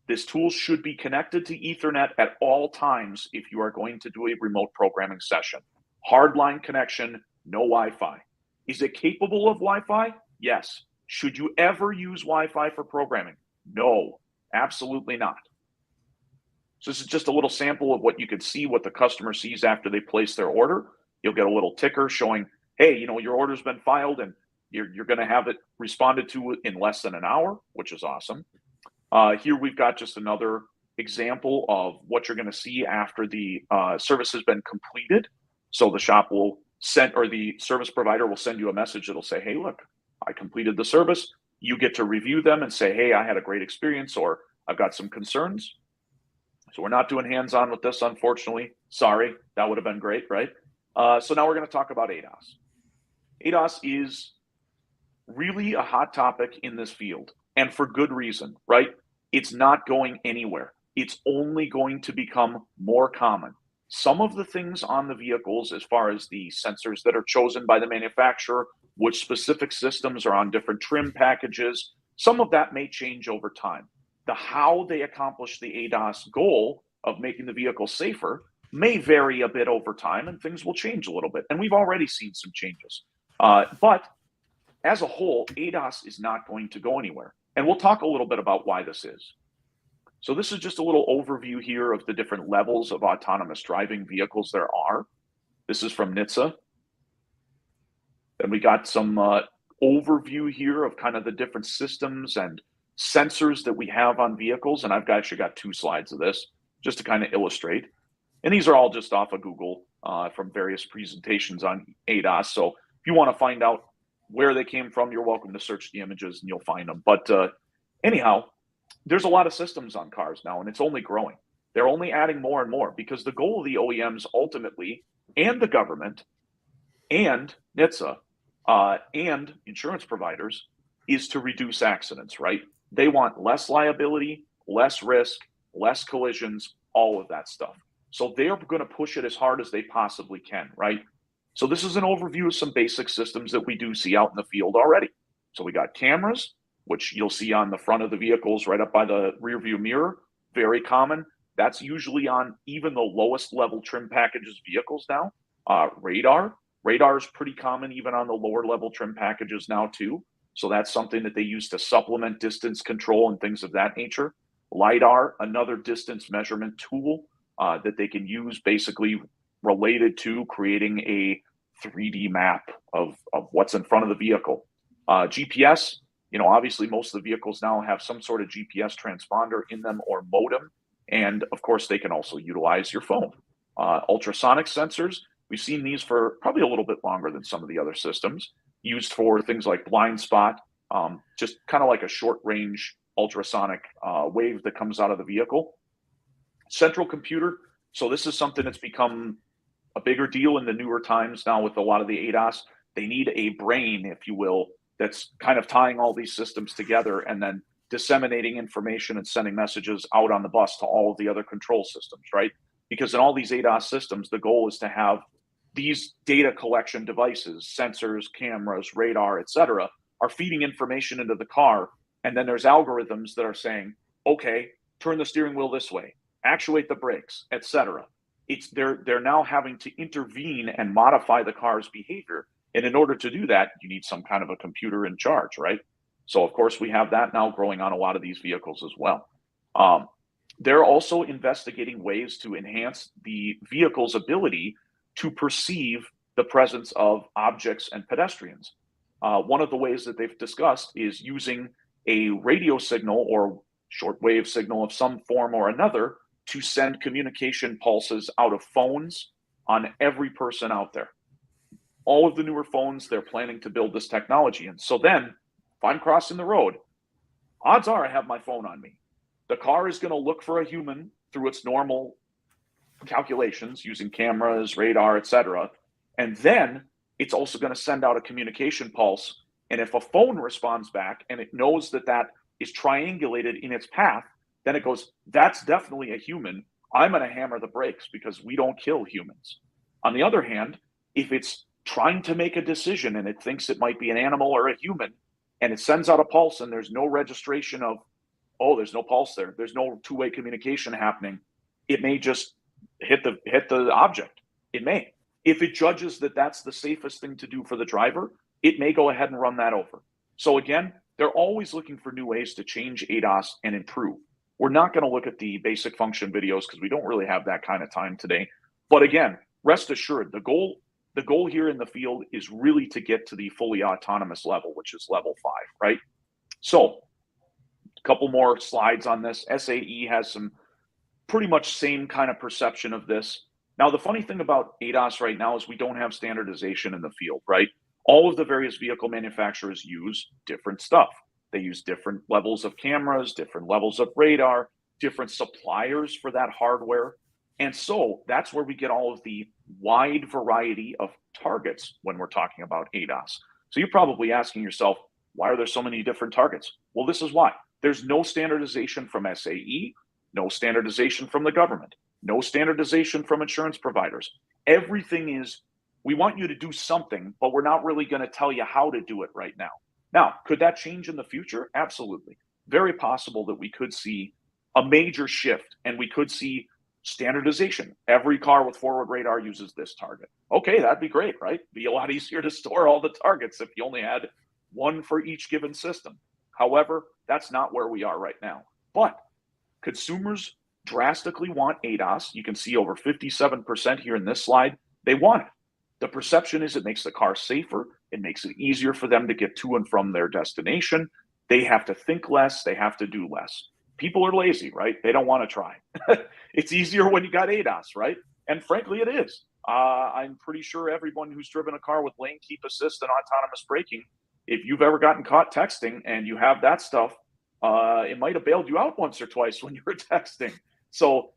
This tool should be connected to Ethernet at all times if you are going to do a remote programming session. Hardline connection, no Wi-Fi. Is it capable of Wi-Fi? Yes. Should you ever use Wi-Fi for programming? No, absolutely not. So this is just a little sample of what you could see, what the customer sees after they place their order. You'll get a little ticker showing, hey, your order's been filed and you're going to have it responded to in less than an hour, which is awesome. Here we've got just another example of what you're going to see after the service has been completed. So the shop will send, or the service provider will send you a message that'll say, hey, look, I completed the service. You get to review them and say, hey, I had a great experience, or I've got some concerns. So we're not doing hands-on with this, unfortunately. Sorry, that would have been great, right? So now we're going to talk about ADAS. ADAS is really a hot topic in this field, and for good reason, right? It's not going anywhere. It's only going to become more common. Some of the things on the vehicles, as far as the sensors that are chosen by the manufacturer, which specific systems are on different trim packages, some of that may change over time. The how they accomplish the ADAS goal of making the vehicle safer may vary a bit over time, and things will change a little bit. And we've already seen some changes. But as a whole, ADAS is not going to go anywhere. And we'll talk a little bit about why this is. So this is just a little overview here of the different levels of autonomous driving vehicles there are. This is from NHTSA. Then we got some overview here of kind of the different systems and sensors that we have on vehicles. And I've actually got 2 slides of this just to kind of illustrate. And these are all just off of Google from various presentations on ADAS. So if you want to find out where they came from, you're welcome to search the images and you'll find them. But anyhow, there's a lot of systems on cars now, and it's only growing. They're only adding more and more because the goal of the OEMs ultimately, and the government, and NHTSA, and insurance providers, is to reduce accidents, right? They want less liability, less risk, less collisions, all of that stuff. So they're going to push it as hard as they possibly can, right? So this is an overview of some basic systems that we do see out in the field already. So we got cameras, which you'll see on the front of the vehicles right up by the rear view mirror, very common. That's usually on even the lowest level trim packages vehicles now. Radar is pretty common even on the lower level trim packages now too. So that's something that they use to supplement distance control and things of that nature. LiDAR, another distance measurement tool that they can use, basically related to creating a 3D map of what's in front of the vehicle. GPS, obviously most of the vehicles now have some sort of GPS transponder in them or modem. And of course, they can also utilize your phone. Ultrasonic sensors, we've seen these for probably a little bit longer than some of the other systems, used for things like blind spot, just kind of like a short range ultrasonic wave that comes out of the vehicle. Central computer, so this is something that's become a bigger deal in the newer times now with a lot of the ADAS. They need a brain, if you will, that's kind of tying all these systems together and then disseminating information and sending messages out on the bus to all of the other control systems, right? Because in all these ADAS systems, the goal is to have these data collection devices, sensors, cameras, radar, etc., are feeding information into the car. And then there's algorithms that are saying, okay, turn the steering wheel this way, actuate the brakes, etc. They're now having to intervene and modify the car's behavior. And in order to do that, you need some kind of a computer in charge, right? So of course we have that now growing on a lot of these vehicles as well. They're also investigating ways to enhance the vehicle's ability to perceive the presence of objects and pedestrians. One of the ways that they've discussed is using a radio signal or shortwave signal of some form or another to send communication pulses out of phones on every person out there. All of the newer phones, they're planning to build this technology. And so then, if I'm crossing the road, odds are I have my phone on me. The car is going to look for a human through its normal calculations using cameras, radar, etc. And then it's also going to send out a communication pulse. And if a phone responds back and it knows that that is triangulated in its path, then it goes, that's definitely a human. I'm going to hammer the brakes because we don't kill humans. On the other hand, if it's trying to make a decision and it thinks it might be an animal or a human, and it sends out a pulse and there's no registration of, oh, there's no pulse there, there's no two-way communication happening, it may just hit the object. It may. If it judges that that's the safest thing to do for the driver, it may go ahead and run that over. So again, they're always looking for new ways to change ADAS and improve. We're not going to look at the basic function videos because we don't really have that kind of time today. But again, rest assured, the goal here in the field is really to get to the fully autonomous level, which is level 5, right? So a couple more slides on this. SAE has some pretty much same kind of perception of this. Now, the funny thing about ADAS right now is we don't have standardization in the field, right? All of the various vehicle manufacturers use different stuff. They use different levels of cameras, different levels of radar, different suppliers for that hardware. And so that's where we get all of the wide variety of targets when we're talking about ADAS. So you're probably asking yourself, why are there so many different targets? Well, this is why. There's no standardization from SAE, no standardization from the government, no standardization from insurance providers. Everything is, we want you to do something, but we're not really going to tell you how to do it right now. Now, could that change in the future? Absolutely. Very possible that we could see a major shift and we could see standardization. Every car with forward radar uses this target. Okay, that'd be great, right? Be a lot easier to store all the targets if you only had one for each given system. However, that's not where we are right now. But consumers drastically want ADAS. You can see over 57% here in this slide. They want it. The perception is it makes the car safer. It makes it easier for them to get to and from their destination. They have to think less. They have to do less. People are lazy, right? They don't want to try. It's easier when you got ADAS, right? And frankly, it is. I'm pretty sure everyone who's driven a car with lane keep assist and autonomous braking, if you've ever gotten caught texting and you have that stuff, it might have bailed you out once or twice when you were texting. So,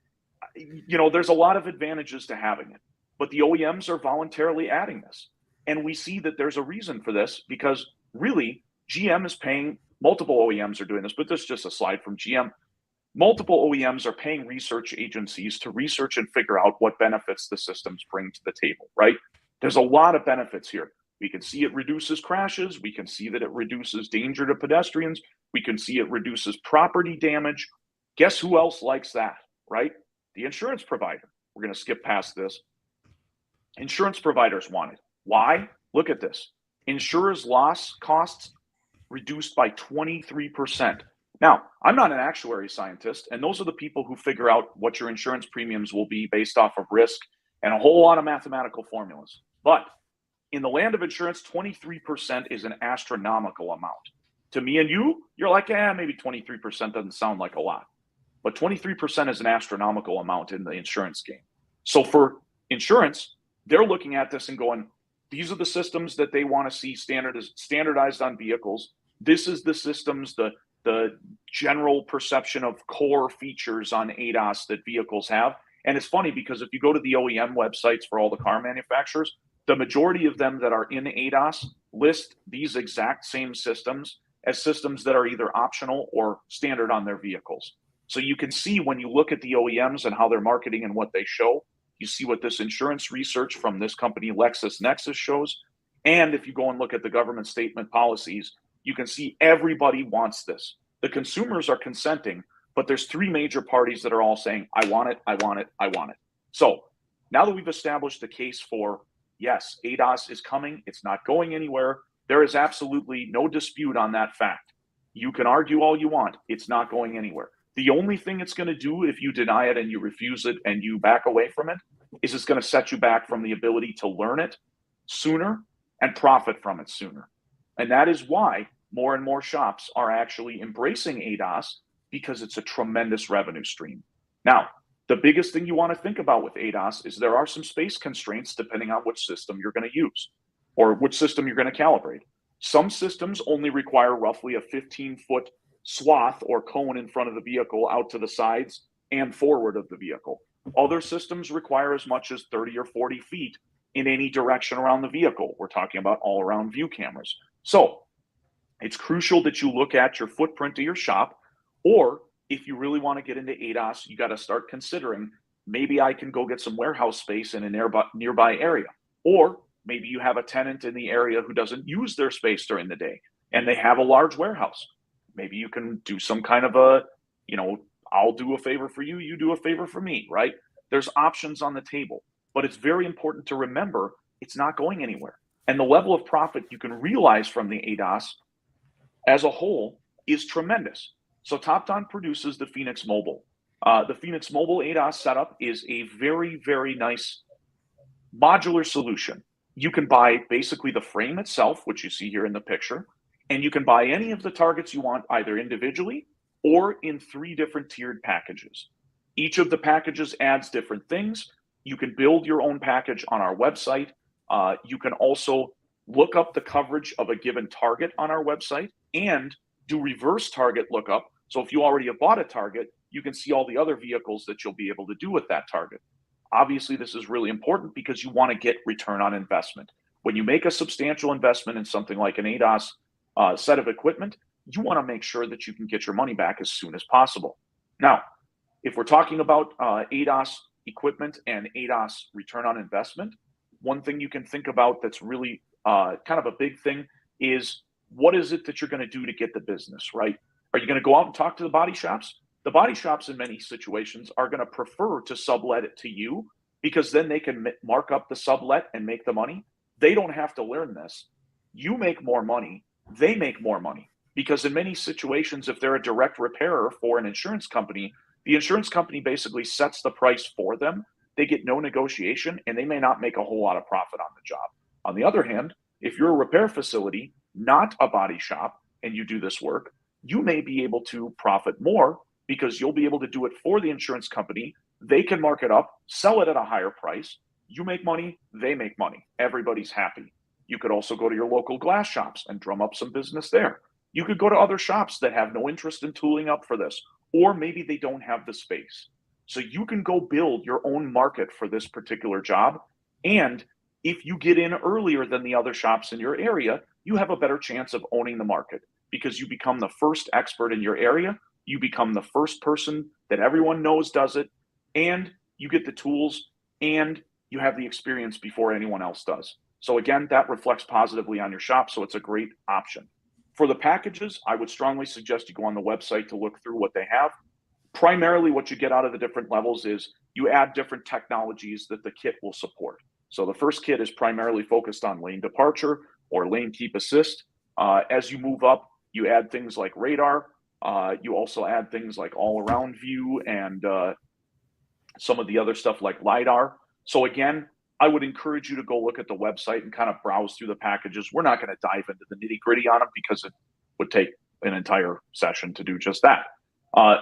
you know, there's a lot of advantages to having it. But the OEMs are voluntarily adding this. And we see that there's a reason for this because really GM is paying, multiple OEMs are doing this, but this is just a slide from GM. Multiple OEMs are paying research agencies to research and figure out what benefits the systems bring to the table, right? There's a lot of benefits here. We can see it reduces crashes. We can see that it reduces danger to pedestrians. We can see it reduces property damage. Guess who else likes that, right? The insurance provider. We're going to skip past this. Insurance providers want it. Why? Look at this. Insurers' loss costs reduced by 23%. Now, I'm not an actuary scientist, and those are the people who figure out what your insurance premiums will be based off of risk and a whole lot of mathematical formulas. But in the land of insurance, 23% is an astronomical amount. To me and you, you're like, maybe 23% doesn't sound like a lot. But 23% is an astronomical amount in the insurance game. So for insurance, they're looking at this and going, these are the systems that they want to see standardized on vehicles. This is the systems, the general perception of core features on ADAS that vehicles have. And it's funny because if you go to the OEM websites for all the car manufacturers, the majority of them that are in ADAS list these exact same systems as systems that are either optional or standard on their vehicles. So you can see when you look at the OEMs and how they're marketing and what they show, you see what this insurance research from this company, LexisNexis, shows. And if you go and look at the government statement policies, you can see everybody wants this. The consumers are consenting, but there's three major parties that are all saying, I want it, I want it, I want it. So now that we've established the case for, yes, ADAS is coming, it's not going anywhere, there is absolutely no dispute on that fact. You can argue all you want, it's not going anywhere. The only thing it's going to do if you deny it and you refuse it and you back away from it is it's going to set you back from the ability to learn it sooner and profit from it sooner. And that is why more and more shops are actually embracing ADAS, because it's a tremendous revenue stream. Now, the biggest thing you want to think about with ADAS is there are some space constraints depending on which system you're going to use or which system you're going to calibrate. Some systems only require roughly a 15-foot swath or cone in front of the vehicle out to the sides and forward of the vehicle. Other systems require as much as 30 or 40 feet in any direction around the vehicle. We're talking about all-around view cameras. So it's crucial that you look at your footprint of your shop, or if you really want to get into ADAS, you got to start considering maybe I can go get some warehouse space in a nearby area. Or maybe you have a tenant in the area who doesn't use their space during the day and they have a large warehouse. Maybe you can do some kind of a, I'll do a favor for you, you do a favor for me, right? There's options on the table, but it's very important to remember it's not going anywhere. And the level of profit you can realize from the ADOS as a whole is tremendous. So TOPDON produces the Phoenix Mobile. The Phoenix Mobile ADOS setup is a very, very nice modular solution. You can buy basically the frame itself, which you see here in the picture, and you can buy any of the targets you want either individually or in 3 different tiered packages. Each of the packages adds different things. You can build your own package on our website. You can also look up the coverage of a given target on our website and do reverse target lookup. So if you already have bought a target, you can see all the other vehicles that you'll be able to do with that target. Obviously, this is really important because you want to get return on investment. When you make a substantial investment in something like an ADOS set of equipment, you want to make sure that you can get your money back as soon as possible. Now, if we're talking about ADOS equipment and ADOS return on investment, one thing you can think about that's really kind of a big thing is what is it that you're going to do to get the business, right? Are you going to go out and talk to the body shops? The body shops in many situations are going to prefer to sublet it to you because then they can mark up the sublet and make the money. They don't have to learn this. You make more money, they make more money. Because in many situations, if they're a direct repairer for an insurance company, the insurance company basically sets the price for them. They get no negotiation, and they may not make a whole lot of profit on the job. On the other hand, if you're a repair facility, not a body shop, and you do this work, you may be able to profit more because you'll be able to do it for the insurance company. They can mark it up, sell it at a higher price. You make money, they make money. Everybody's happy. You could also go to your local glass shops and drum up some business there. You could go to other shops that have no interest in tooling up for this, or maybe they don't have the space. So you can go build your own market for this particular job. And if you get in earlier than the other shops in your area, you have a better chance of owning the market because you become the first expert in your area. You become the first person that everyone knows does it, and you get the tools and you have the experience before anyone else does. So again, that reflects positively on your shop. So it's a great option. For the packages, I would strongly suggest you go on the website to look through what they have. Primarily what you get out of the different levels is you add different technologies that the kit will support. So the first kit is primarily focused on lane departure or lane keep assist. As you move up, you add things like radar. You also add things like all-around view and some of the other stuff like LiDAR. So again, I would encourage you to go look at the website and kind of browse through the packages. We're not going to dive into the nitty-gritty on them because it would take an entire session to do just that.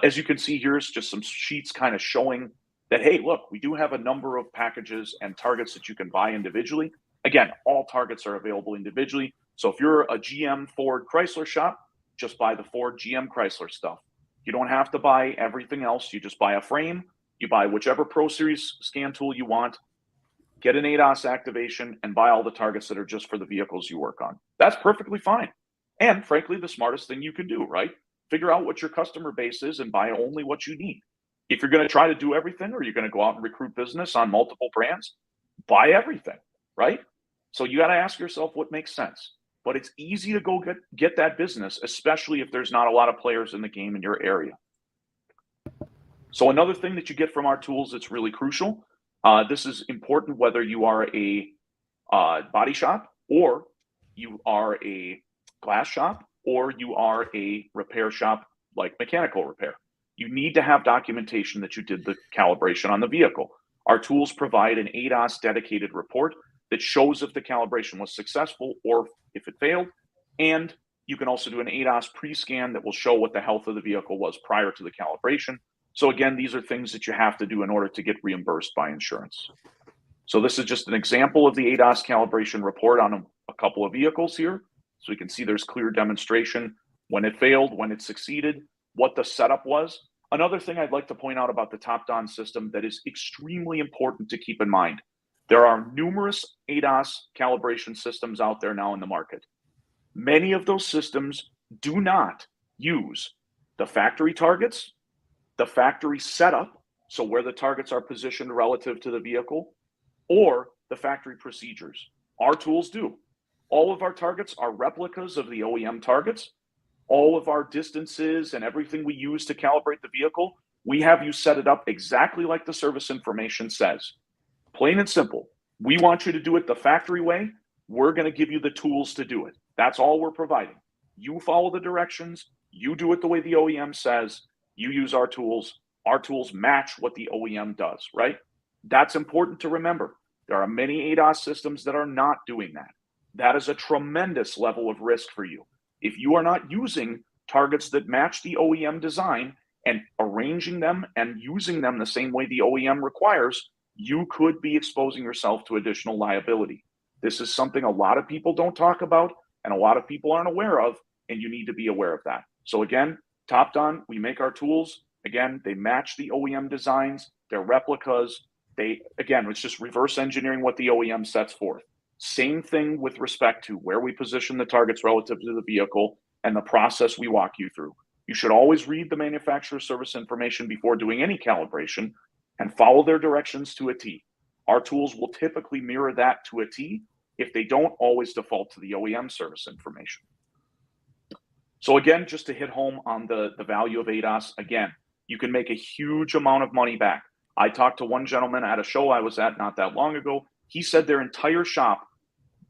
As you can see, here's just some sheets kind of showing that, hey, look, we do have a number of packages and targets that you can buy individually. Again, all targets are available individually. So if you're a GM Ford Chrysler shop, just buy the Ford GM Chrysler stuff. You don't have to buy everything else. You just buy a frame. You buy whichever Pro Series scan tool you want, get an ADOS activation, and buy all the targets that are just for the vehicles you work on. That's perfectly fine. And frankly, the smartest thing you can do, right? Figure out what your customer base is and buy only what you need. If you're going to try to do everything or you're going to go out and recruit business on multiple brands, buy everything, right? So you got to ask yourself what makes sense. But it's easy to go get that business, especially if there's not a lot of players in the game in your area. So another thing that you get from our tools that's really crucial, this is important whether you are a body shop or you are a glass shop or you are a repair shop like mechanical repair. You need to have documentation that you did the calibration on the vehicle. Our tools provide an ADOS dedicated report that shows if the calibration was successful or if it failed. And you can also do an ADOS pre-scan that will show what the health of the vehicle was prior to the calibration. So again, these are things that you have to do in order to get reimbursed by insurance. So this is just an example of the ADOS calibration report on a couple of vehicles here. So you can see there's clear demonstration when it failed, when it succeeded, what the setup was. Another thing I'd like to point out about the TOPDON system that is extremely important to keep in mind. There are numerous ADOS calibration systems out there now in the market. Many of those systems do not use the factory targets, the factory setup. so where the targets are positioned relative to the vehicle, or the factory procedures. Our tools do. All of our targets are replicas of the OEM targets. All of our distances and everything we use to calibrate the vehicle, we have you set it up exactly like the service information says. Plain and simple. We want you to do it the factory way. We're going to give you the tools to do it. That's all we're providing. You follow the directions. You do it the way the OEM says. You use our tools. Our tools match what the OEM does, right? That's important to remember. There are many ADAS systems that are not doing that. That is a tremendous level of risk for you. If you are not using targets that match the OEM design and arranging them and using them the same way the OEM requires, you could be exposing yourself to additional liability. This is something a lot of people don't talk about and a lot of people aren't aware of, and you need to be aware of that. So again, TOPDON, we make our tools. Again, they match the OEM designs. They're replicas. It's just reverse engineering what the OEM sets forth. Same thing with respect to where we position the targets relative to the vehicle and the process we walk you through. You should always read the manufacturer service information before doing any calibration and follow their directions to a T. Our tools will typically mirror that to a T. If they don't, always default to the OEM service information. So again, just to hit home on the value of ADAS, again, you can make a huge amount of money back. I talked to one gentleman at a show I was at not that long ago. He said their entire shop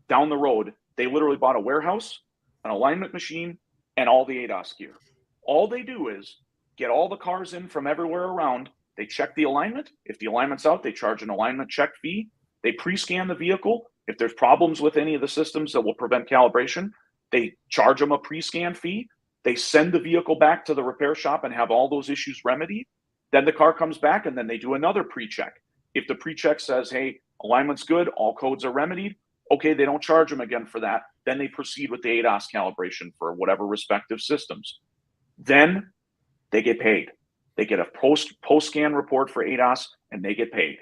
down the road, they literally bought a warehouse, an alignment machine, and all the ADAS gear. All they do is get all the cars in from everywhere around. They check the alignment. If the alignment's out, they charge an alignment check fee. They pre-scan the vehicle. If there's problems with any of the systems that will prevent calibration, they charge them a pre-scan fee. They send the vehicle back to the repair shop and have all those issues remedied. Then the car comes back and then they do another pre-check. If the pre-check says, hey, alignment's good, all codes are remedied, okay, they don't charge them again for that. Then they proceed with the ADAS calibration for whatever respective systems. Then they get paid. They get a post-scan report for ADAS and they get paid.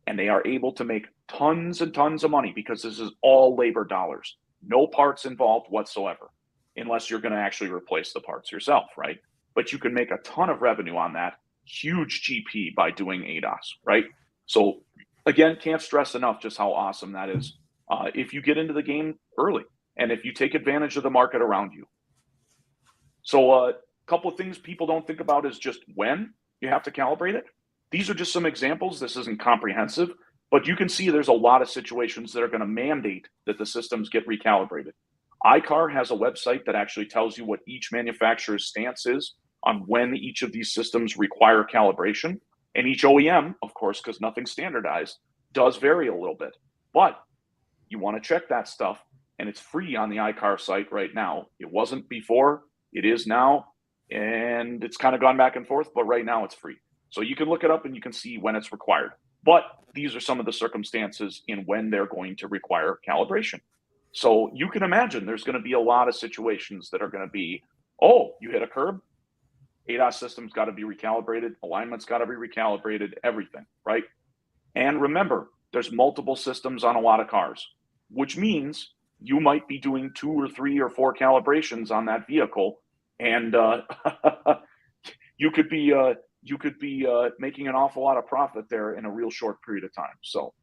And they are able to make tons and tons of money because this is all labor dollars. No parts involved whatsoever, unless you're going to actually replace the parts yourself, right? But you can make a ton of revenue on that, huge GP by doing ADAS, right? So again, can't stress enough just how awesome that is if you get into the game early and if you take advantage of the market around you. So a couple of things people don't think about is just when you have to calibrate it. These are just some examples. This isn't comprehensive, but you can see there's a lot of situations that are going to mandate that the systems get recalibrated. iCar has a website that actually tells you what each manufacturer's stance is on when each of these systems require calibration. And each OEM, of course, because nothing's standardized, does vary a little bit. But you want to check that stuff, and it's free on the iCar site right now. It wasn't before, it is now, and it's kind of gone back and forth, but right now it's free. So you can look it up and you can see when it's required. But these are some of the circumstances in when they're going to require calibration. So you can imagine there's going to be a lot of situations that are going to be, oh, you hit a curb, ADAS system's got to be recalibrated, alignment's got to be recalibrated, everything, right? And remember, there's multiple systems on a lot of cars, which means you might be doing 2 or 3 or 4 calibrations on that vehicle, and you could be making an awful lot of profit there in a real short period of time. So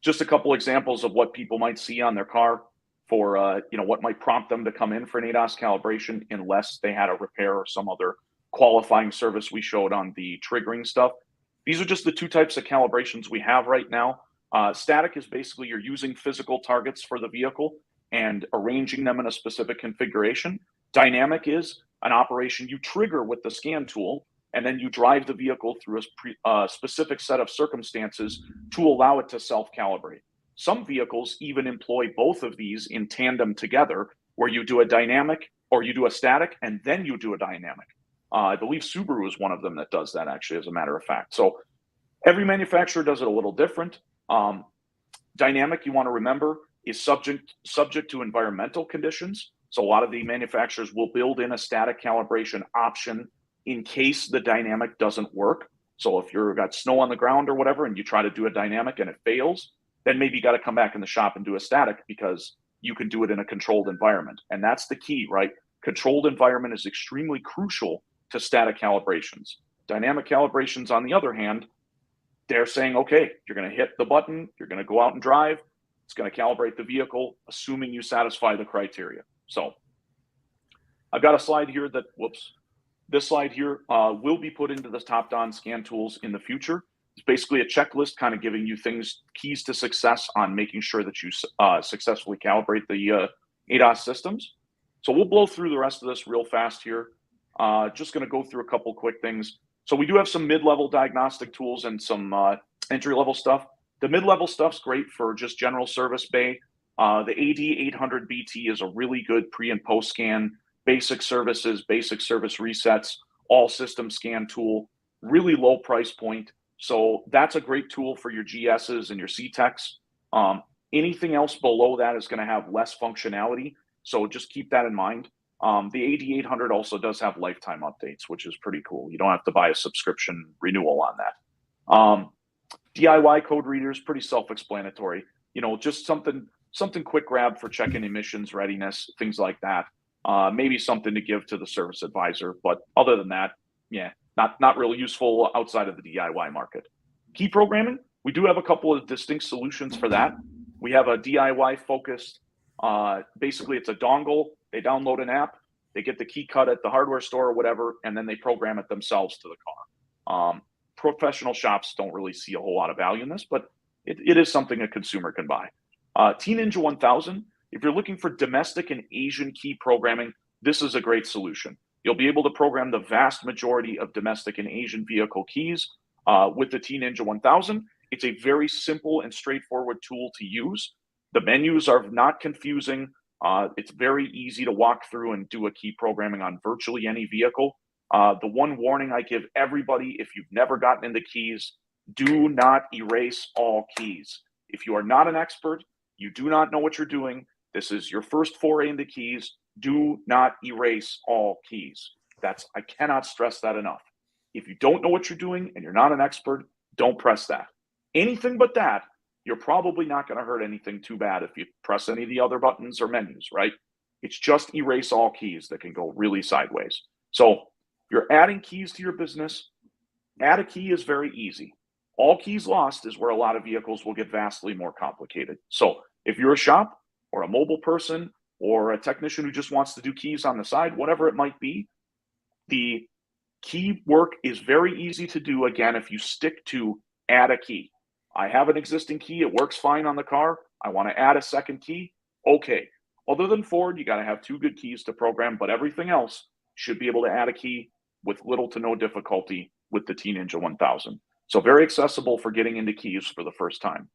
just a couple examples of what people might see on their car for what might prompt them to come in for an ADAS calibration unless they had a repair or some other qualifying service we showed on the triggering stuff. These are just the 2 types of calibrations we have right now. Static is basically you're using physical targets for the vehicle and arranging them in a specific configuration. Dynamic is an operation you trigger with the scan tool, and then you drive the vehicle through a specific set of circumstances to allow it to self-calibrate. Some vehicles even employ both of these in tandem together, where you do a dynamic or you do a static, and then you do a dynamic. I believe Subaru is one of them that does that, actually, as a matter of fact. So every manufacturer does it a little different. Dynamic, you want to remember, is subject to environmental conditions. So a lot of the manufacturers will build in a static calibration option in case the dynamic doesn't work. So if you've got snow on the ground or whatever, and you try to do a dynamic and it fails, then maybe you got to come back in the shop and do a static because you can do it in a controlled environment. And that's the key, right? Controlled environment is extremely crucial to static calibrations. Dynamic calibrations, on the other hand, they're saying, okay, you're going to hit the button, you're going to go out and drive, it's going to calibrate the vehicle, assuming you satisfy the criteria. So I've got a slide here that, this slide here will be put into the TOPDON scan tools in the future. It's basically a checklist kind of giving you keys to success on making sure that you successfully calibrate the ADAS systems. So we'll blow through the rest of this real fast here. Just going to go through a couple quick things. So we do have some mid-level diagnostic tools and some entry-level stuff. The mid-level stuff's great for just general service bay. The AD800BT is a really good pre and post scan, basic services, basic service resets, all system scan tool, really low price point. So that's a great tool for your GSs and your C-Techs. Anything else below that is going to have less functionality. So just keep that in mind. The AD800 also does have lifetime updates, which is pretty cool. You don't have to buy a subscription renewal on that. DIY code readers, pretty self-explanatory. Just something quick grab for checking emissions readiness, things like that. Maybe something to give to the service advisor, but other than that, yeah, not really useful outside of the DIY market. Key programming, we do have a couple of distinct solutions for that. We have a DIY focused, basically it's a dongle. They download an app, they get the key cut at the hardware store or whatever, and then they program it themselves to the car. Professional shops don't really see a whole lot of value in this, but it is something a consumer can buy. T-Ninja 1000, if you're looking for domestic and Asian key programming, this is a great solution. You'll be able to program the vast majority of domestic and Asian vehicle keys with the T-Ninja 1000. It's a very simple and straightforward tool to use. The menus are not confusing. It's very easy to walk through and do a key programming on virtually any vehicle. The one warning I give everybody, if you've never gotten into keys, do not erase all keys. If you are not an expert, you do not know what you're doing, this is your first foray into keys, do not erase all keys. I cannot stress that enough. If you don't know what you're doing and you're not an expert, don't press that. Anything but that, you're probably not going to hurt anything too bad if you press any of the other buttons or menus, right? It's just erase all keys that can go really sideways. So you're adding keys to your business. Add a key is very easy. All keys lost is where a lot of vehicles will get vastly more complicated. So if you're a shop or a mobile person or a technician who just wants to do keys on the side, whatever it might be, the key work is very easy to do, again, if you stick to add a key. I have an existing key. It works fine on the car. I want to add a second key. Okay. Other than Ford, you got to have 2 good keys to program, but everything else should be able to add a key with little to no difficulty with the T-Ninja 1000. So very accessible for getting into keys for the first time.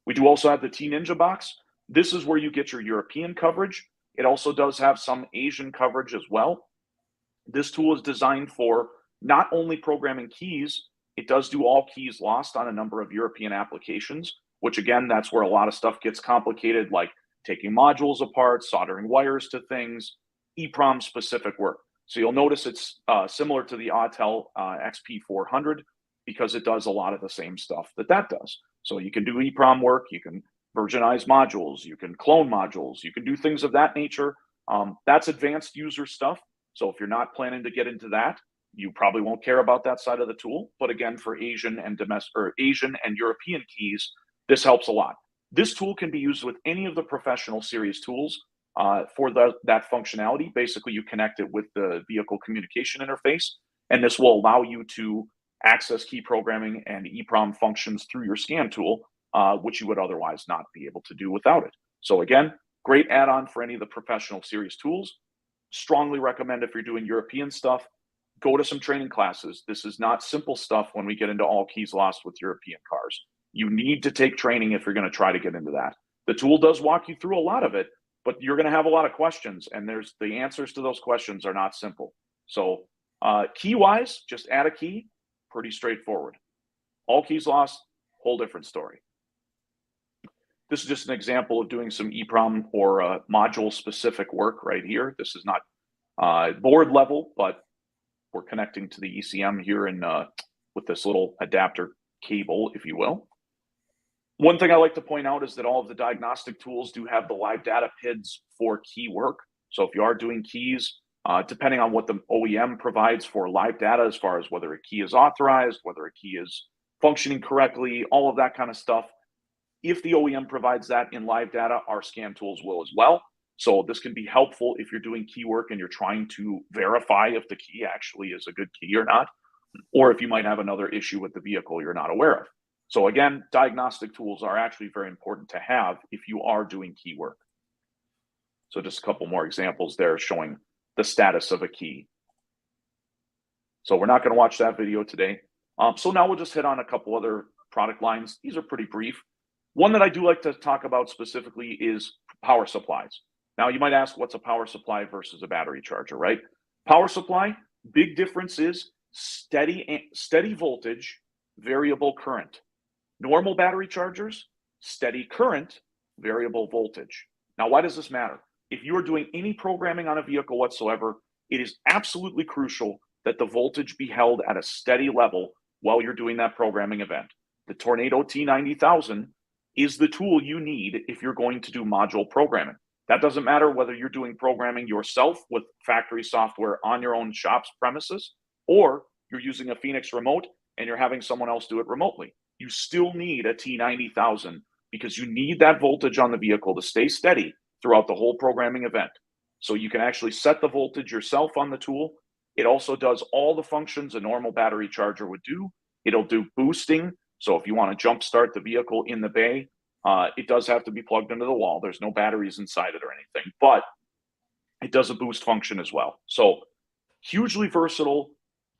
We do also have the T-Ninja box. This is where you get your European coverage. It also does have some Asian coverage as well. This tool is designed for not only programming keys, it does do all keys lost on a number of European applications, which again, that's where a lot of stuff gets complicated, like taking modules apart, soldering wires to things, EEPROM specific work. So you'll notice it's similar to the Autel XP400 because it does a lot of the same stuff that does. So you can do EEPROM work, you can versionize modules, you can clone modules, you can do things of that nature. That's advanced user stuff. So if you're not planning to get into that, you probably won't care about that side of the tool. But again, for Asian and Asian and European keys, this helps a lot. This tool can be used with any of the professional series tools for that functionality. Basically, you connect it with the vehicle communication interface, and this will allow you to access key programming and EEPROM functions through your scan tool, which you would otherwise not be able to do without it. So again, great add-on for any of the professional series tools. Strongly recommend if you're doing European stuff, go to some training classes. This is not simple stuff when we get into all keys lost with European cars. You need to take training if you're going to try to get into that. The tool does walk you through a lot of it, but you're going to have a lot of questions, and the answers to those questions are not simple. So key-wise, just add a key, pretty straightforward. All keys lost, whole different story. This is just an example of doing some EEPROM or module-specific work right here. This is not board level, but we're connecting to the ECM here with this little adapter cable, if you will. One thing I like to point out is that all of the diagnostic tools do have the live data PIDs for key work. So if you are doing keys, depending on what the OEM provides for live data, as far as whether a key is authorized, whether a key is functioning correctly, all of that kind of stuff. If the OEM provides that in live data, our scan tools will as well. So this can be helpful if you're doing key work and you're trying to verify if the key actually is a good key or not, or if you might have another issue with the vehicle you're not aware of. So again, diagnostic tools are actually very important to have if you are doing key work. So just a couple more examples there showing the status of a key. So we're not going to watch that video today. So now we'll just hit on a couple other product lines. These are pretty brief. One that I do like to talk about specifically is power supplies. Now you might ask, what's a power supply versus a battery charger, right? Power supply, big difference is steady voltage, variable current. Normal battery chargers, steady current, variable voltage. Now, why does this matter? If you are doing any programming on a vehicle whatsoever, it is absolutely crucial that the voltage be held at a steady level while you're doing that programming event. The Tornado T90000 is the tool you need if you're going to do module programming. That doesn't matter whether you're doing programming yourself with factory software on your own shop's premises, or you're using a Phoenix remote and you're having someone else do it remotely. You still need a T90000 because you need that voltage on the vehicle to stay steady throughout the whole programming event. So you can actually set the voltage yourself on the tool. It also does all the functions a normal battery charger would do. It'll do boosting. So if you want to jumpstart the vehicle in the bay, it does have to be plugged into the wall. There's no batteries inside it or anything, but it does a boost function as well. So hugely versatile,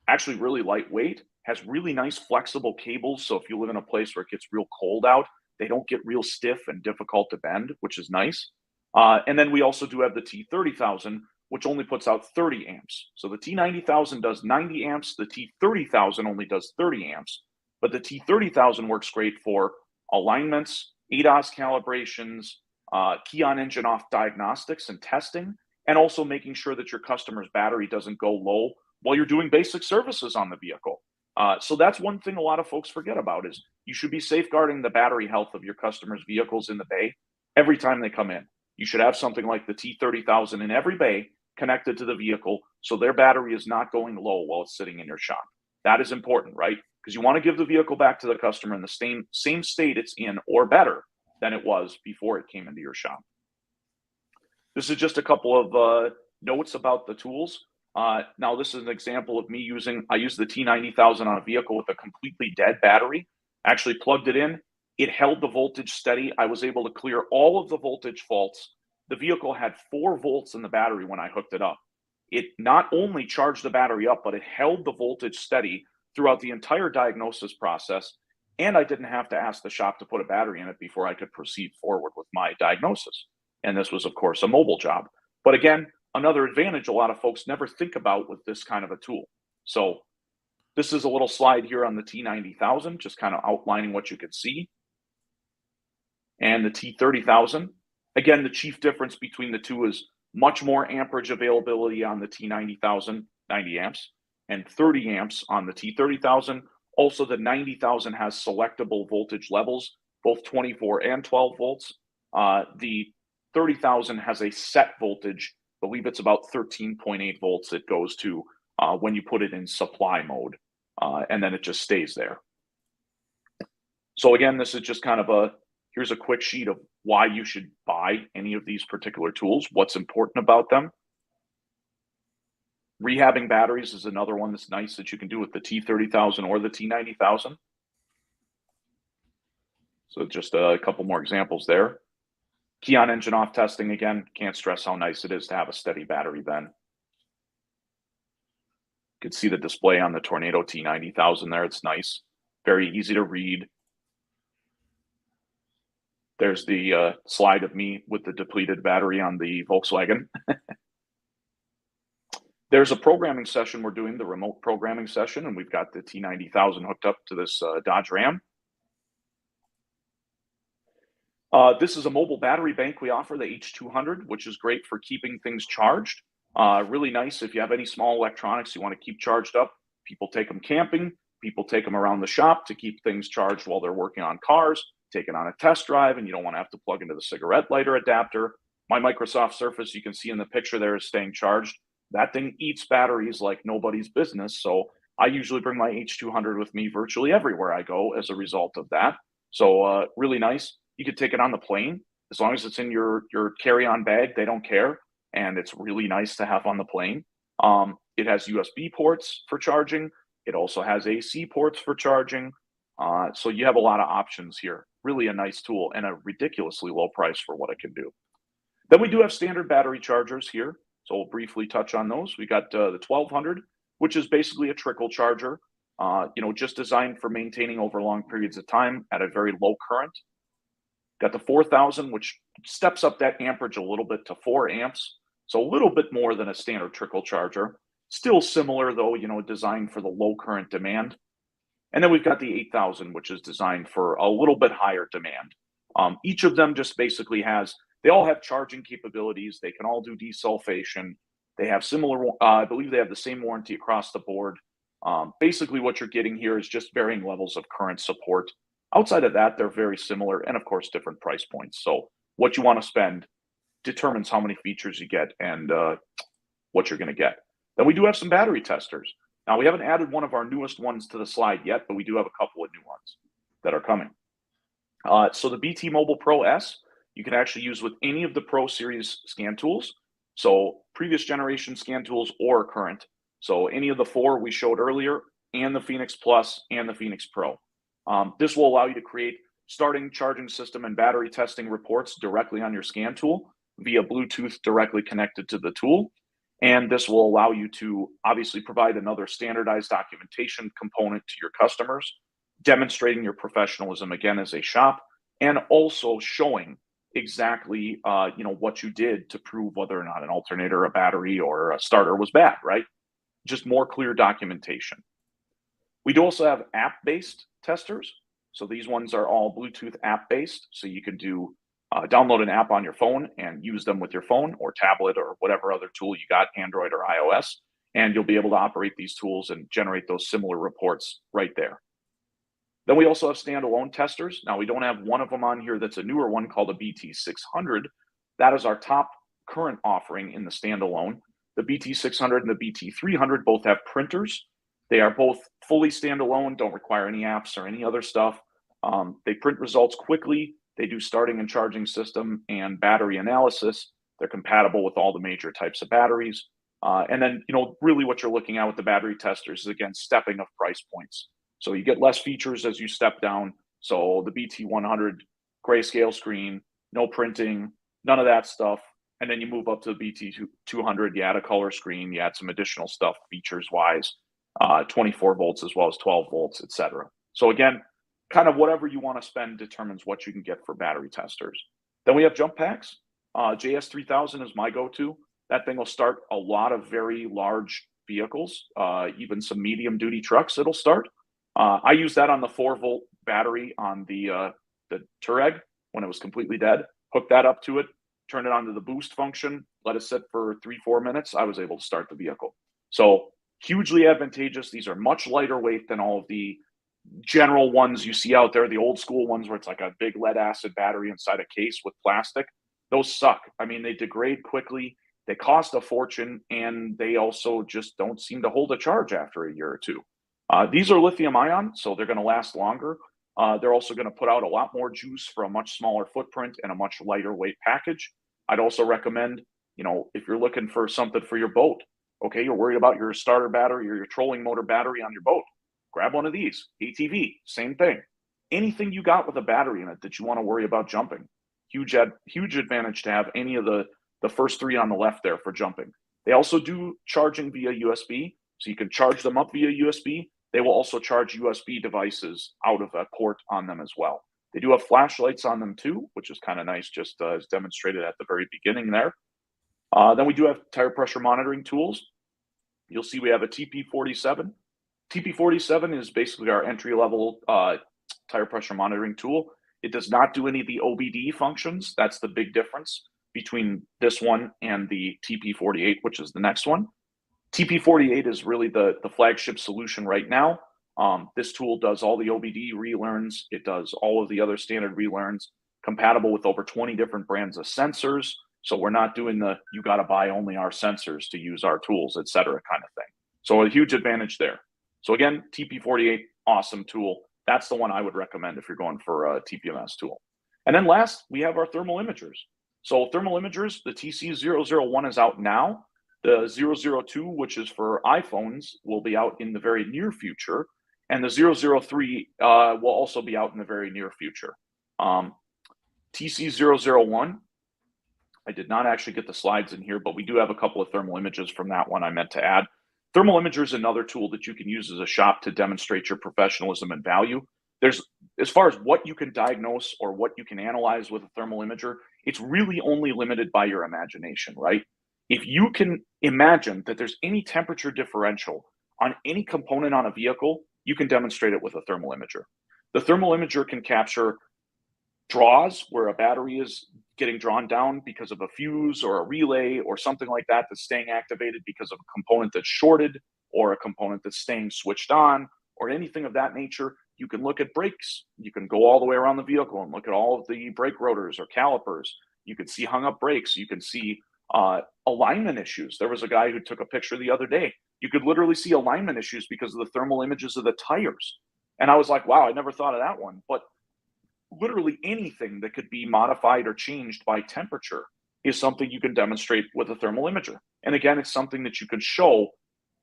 actually really lightweight, has really nice flexible cables. So if you live in a place where it gets real cold out, they don't get real stiff and difficult to bend, which is nice. And then we also do have the T30000, which only puts out 30 amps. So the T90000 does 90 amps. The T30000 only does 30 amps. But the T30000 works great for alignments, ADAS calibrations, key on engine off diagnostics and testing, and also making sure that your customer's battery doesn't go low while you're doing basic services on the vehicle. So that's one thing a lot of folks forget about, is you should be safeguarding the battery health of your customers' vehicles in the bay every time they come in. You should have something like the T30000 in every bay connected to the vehicle so their battery is not going low while it's sitting in your shop. That is important, right? Because you want to give the vehicle back to the customer in the same state it's in or better than it was before it came into your shop. This is just a couple of notes about the tools. Now, this is an example of me I used the T90000 on a vehicle with a completely dead battery. Actually plugged it in. It held the voltage steady. I was able to clear all of the voltage faults. The vehicle had 4 volts in the battery when I hooked it up. It not only charged the battery up, but it held the voltage steady throughout the entire diagnosis process. And I didn't have to ask the shop to put a battery in it before I could proceed forward with my diagnosis. And this was, of course, a mobile job. But again, another advantage a lot of folks never think about with this kind of a tool. So this is a little slide here on the T90000, just kind of outlining what you could see. And the T30000, again, the chief difference between the two is much more amperage availability on the T90000, 90 amps, and 30 amps on the T30000. Also, the 90000 has selectable voltage levels, both 24 and 12 volts. The 30000 has a set voltage. I believe it's about 13.8 volts it goes to when you put it in supply mode, and then it just stays there. So again, this is just kind of here's a quick sheet of why you should buy any of these particular tools, what's important about them. Rehabbing batteries is another one that's nice that you can do with the T30000 or the T90000. So just a couple more examples there. Key on engine off testing, again, can't stress how nice it is to have a steady battery then. You can see the display on the Tornado T90000 there. It's nice, very easy to read. There's the slide of me with the depleted battery on the Volkswagen. There's a programming session we're doing, the remote programming session, and we've got the T90000 hooked up to this Dodge Ram. This is a mobile battery bank we offer, the H200, which is great for keeping things charged. Really nice if you have any small electronics you want to keep charged up. People take them camping. People take them around the shop to keep things charged while they're working on cars. Take it on a test drive, and you don't want to have to plug into the cigarette lighter adapter. My Microsoft Surface, you can see in the picture there, is staying charged that thing eats batteries like nobody's business. So I usually bring my H200 with me virtually everywhere I go as a result of that. So really nice. You could take it on the plane as long as it's in your carry-on bag. They don't care, and it's really nice to have on the plane. It has USB ports for charging. It also has AC ports for charging. So you have a lot of options here. Really a nice tool and a ridiculously low price for what it can do. Then we do have standard battery chargers here. So we'll briefly touch on those. We got the 1200, which is basically a trickle charger, just designed for maintaining over long periods of time at a very low current. Got the 4000, which steps up that amperage a little bit to 4 amps. So a little bit more than a standard trickle charger. Still similar though, designed for the low current demand. And then we've got the 8000, which is designed for a little bit higher demand. Each of them just basically they all have charging capabilities. They can all do desulfation. They have similar, I believe they have the same warranty across the board. Basically what you're getting here is just varying levels of current support. Outside of that, they're very similar and of course different price points. So what you want to spend determines how many features you get and what you're going to get. Then we do have some battery testers. Now we haven't added one of our newest ones to the slide yet, but we do have a couple of new ones that are coming. So the BT Mobile Pro S, you can actually use with any of the Pro Series scan tools. So previous generation scan tools or current. So any of the 4 we showed earlier and the Phoenix Plus and the Phoenix Pro. This will allow you to create starting, charging system, and battery testing reports directly on your scan tool via Bluetooth directly connected to the tool. And this will allow you to obviously provide another standardized documentation component to your customers, demonstrating your professionalism again as a shop, and also showing exactly what you did to prove whether or not an alternator, a battery, or a starter was bad, right? Just more clear documentation. We do also have app-based testers. So these ones are all Bluetooth app-based. So you can download an app on your phone and use them with your phone or tablet or whatever other tool you got, Android or iOS, and you'll be able to operate these tools and generate those similar reports right there. Then we also have standalone testers. Now we don't have one of them on here that's a newer one called a BT600. That is our top current offering in the standalone. The BT600 and the BT300 both have printers. They are both fully standalone, don't require any apps or any other stuff. They print results quickly. They do starting and charging system and battery analysis. They're compatible with all the major types of batteries. And then, really what you're looking at with the battery testers is, again, stepping of price points. So you get less features as you step down. So the BT100, grayscale screen, no printing, none of that stuff. And then you move up to the BT200, you add a color screen, you add some additional stuff features-wise, 24 volts as well as 12 volts, etc. So again, kind of whatever you want to spend determines what you can get for battery testers. Then we have jump packs. JS3000 is my go-to. That thing will start a lot of very large vehicles, even some medium-duty trucks it'll start. I used that on the 4-volt battery on the Touareg when it was completely dead. Hooked that up to it, turned it on to the boost function, let it sit for 3-4 minutes. I was able to start the vehicle. So hugely advantageous. These are much lighter weight than all of the general ones you see out there, the old school ones where it's like a big lead acid battery inside a case with plastic. Those suck. I mean, they degrade quickly. They cost a fortune, and they also just don't seem to hold a charge after a year or two. These are lithium ion, so they're going to last longer. They're also going to put out a lot more juice for a much smaller footprint and a much lighter weight package. I'd also recommend, if you're looking for something for your boat, okay, you're worried about your starter battery or your trolling motor battery on your boat, grab one of these. ATV, same thing. Anything you got with a battery in it that you want to worry about jumping, huge advantage to have any of the first 3 on the left there for jumping. They also do charging via USB, so you can charge them up via USB. They will also charge USB devices out of a port on them as well. They do have flashlights on them too, which is kind of nice, just as demonstrated at the very beginning there. Then we do have tire pressure monitoring tools. You'll see we have a TP47. TP47 is basically our entry-level tire pressure monitoring tool. It does not do any of the OBD functions. That's the big difference between this one and the TP48, which is the next one. TP48 is really the flagship solution right now. This tool does all the OBD relearns. It does all of the other standard relearns, compatible with over 20 different brands of sensors. So we're not doing the, you got to buy only our sensors to use our tools, et cetera, kind of thing. So a huge advantage there. So again, TP48, awesome tool. That's the one I would recommend if you're going for a TPMS tool. And then last, we have our thermal imagers. So thermal imagers, the TC001 is out now. The 002, which is for iPhones, will be out in the very near future. And the 003 will also be out in the very near future. TC001, I did not actually get the slides in here, but we do have a couple of thermal images from that one I meant to add. Thermal imager is another tool that you can use as a shop to demonstrate your professionalism and value. There's, as far as what you can diagnose or what you can analyze with a thermal imager, it's really only limited by your imagination, right? If you can imagine that there's any temperature differential on any component on a vehicle, you can demonstrate it with a thermal imager. The thermal imager can capture draws where a battery is getting drawn down because of a fuse or a relay or something like that that's staying activated because of a component that's shorted or a component that's staying switched on or anything of that nature. You can look at brakes. You can go all the way around the vehicle and look at all of the brake rotors or calipers. You can see hung up brakes. You can see alignment issues. There was a guy who took a picture the other day. You could literally see alignment issues because of the thermal images of the tires. And I was like, wow, I never thought of that one. But literally anything that could be modified or changed by temperature is something you can demonstrate with a thermal imager. And again, it's something that you can show,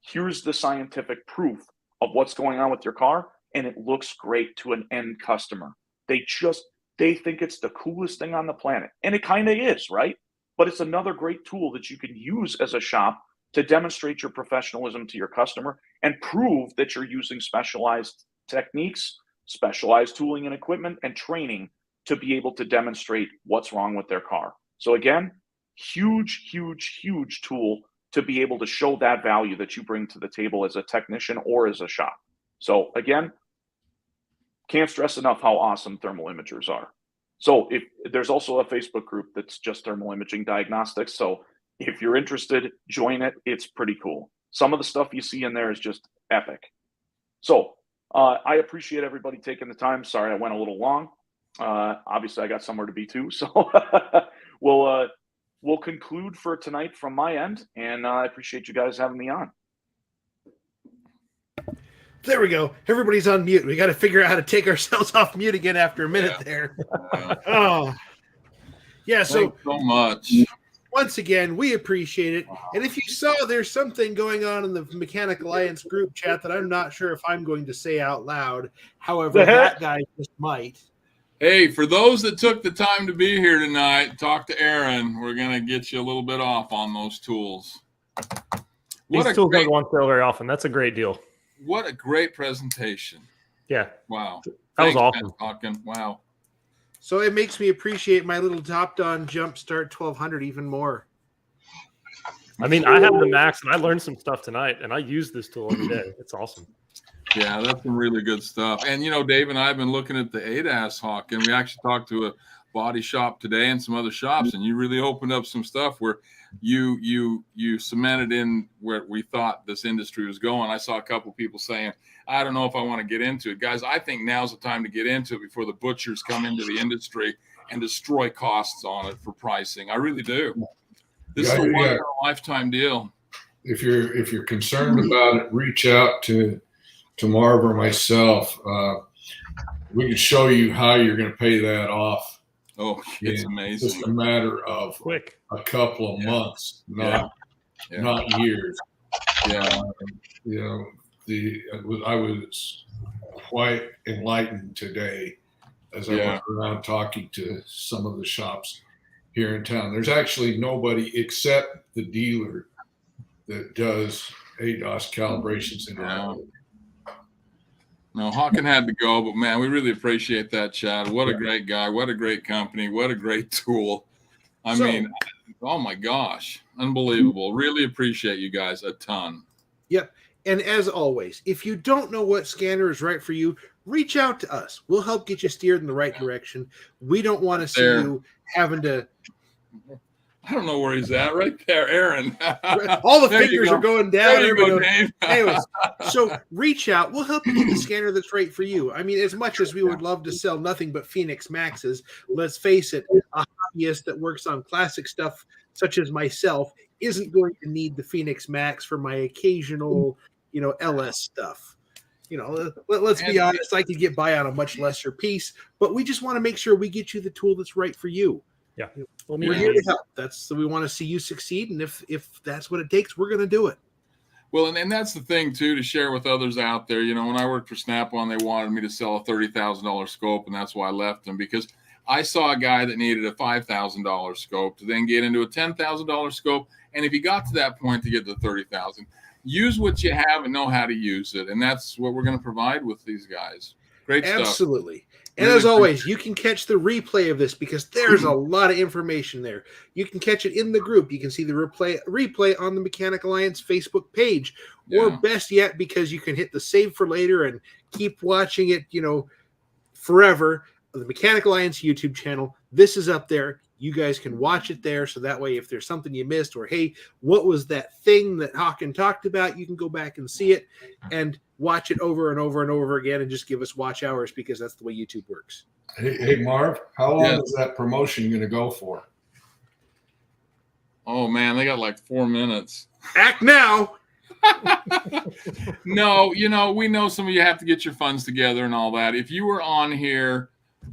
here's the scientific proof of what's going on with your car, and it looks great to an end customer. They think it's the coolest thing on the planet. And it kind of is, right? But it's another great tool that you can use as a shop to demonstrate your professionalism to your customer and prove that you're using specialized techniques, specialized tooling and equipment, and training to be able to demonstrate what's wrong with their car. So again, huge, huge, huge tool to be able to show that value that you bring to the table as a technician or as a shop. So again, can't stress enough how awesome thermal imagers are. So if there's also a Facebook group that's just thermal imaging diagnostics. So if you're interested, join it. It's pretty cool. Some of the stuff you see in there is just epic. So I appreciate everybody taking the time. Sorry, I went a little long. Obviously, I got somewhere to be too. So we'll conclude for tonight from my end. And I appreciate you guys having me on. There we go. Everybody's on mute. We got to figure out how to take ourselves off mute again after a minute there. Oh, yeah. So much. Once again, we appreciate it. And if you saw, there's something going on in the Mechanic Alliance group chat that I'm not sure if I'm going to say out loud. However, that guy just might. Hey, for those that took the time to be here tonight, talk to Aaron. We're going to get you a little bit off on those tools. These tools don't go on sale very often. That's a great deal. What a great presentation. Yeah. Wow. That was awesome. Haakan. Wow. So it makes me appreciate my little TOPDON Jumpstart 1200 even more. I mean, I have the Max, and I learned some stuff tonight, and I use this tool every day. It's awesome. Yeah, that's some really good stuff. And, Dave and I have been looking at the ADAS, Haakan. We actually talked to a body shop today and some other shops, and you really opened up some stuff where you cemented in where we thought this industry was going. I saw a couple people saying, I don't know if I want to get into it. Guys, I think now's the time to get into it before the butchers come into the industry and destroy costs on it for pricing. I really do. This is a lifetime deal. If you're concerned about it, reach out to Marv or myself. We can show you how you're going to pay that off. Oh, it's amazing. It's just a matter of a couple of months, not years. Yeah. I was quite enlightened today as I went around talking to some of the shops here in town. There's actually nobody except the dealer that does ADAS calibrations in our No, Haakan had to go, but man, we really appreciate that, Chad. What a great guy. What a great company. What a great tool. I mean, oh my gosh, unbelievable. Really appreciate you guys a ton. Yep. And as always, if you don't know what scanner is right for you, reach out to us. We'll help get you steered in the right direction. We don't want to see you having to I don't know where he's at. Right there, Aaron. All the There you fingers go. are going down. There you go, Everybody knows. Dave. Anyways, so reach out. We'll help you get the scanner that's right for you. I mean, as much as we would love to sell nothing but Phoenix Maxes, let's face it, a hobbyist that works on classic stuff, such as myself, isn't going to need the Phoenix Max for my occasional, LS stuff. Let's be honest, I could get by on a much lesser piece, but we just want to make sure we get you the tool that's right for you. Yeah. We're here to help. We want to see you succeed, and if that's what it takes, we're going to do it. Well, and that's the thing too, to share with others out there. When I worked for Snap-on, they wanted me to sell a $30,000 scope, and that's why I left them, because I saw a guy that needed a $5,000 scope to then get into a $10,000 scope, and if he got to that point to get to $30,000, use what you have and know how to use it, and that's what we're going to provide with these guys. Great stuff. Absolutely. And as always, you can catch the replay of this because there's a lot of information there. You can catch it in the group. You can see the replay on the Mechanic Alliance Facebook page. Or best yet, because you can hit the save for later and keep watching it, forever. The Mechanic Alliance YouTube channel. This is up there. You guys can watch it there. So that way, if there's something you missed, or hey, what was that thing that Haakan talked about, you can go back and see it and watch it over and over and over again and just give us watch hours, because that's the way YouTube works. Hey Marv, how long is that promotion going to go for? Oh man, they got like 4 minutes. Act now. No, we know some of you have to get your funds together and all that. If you were on here,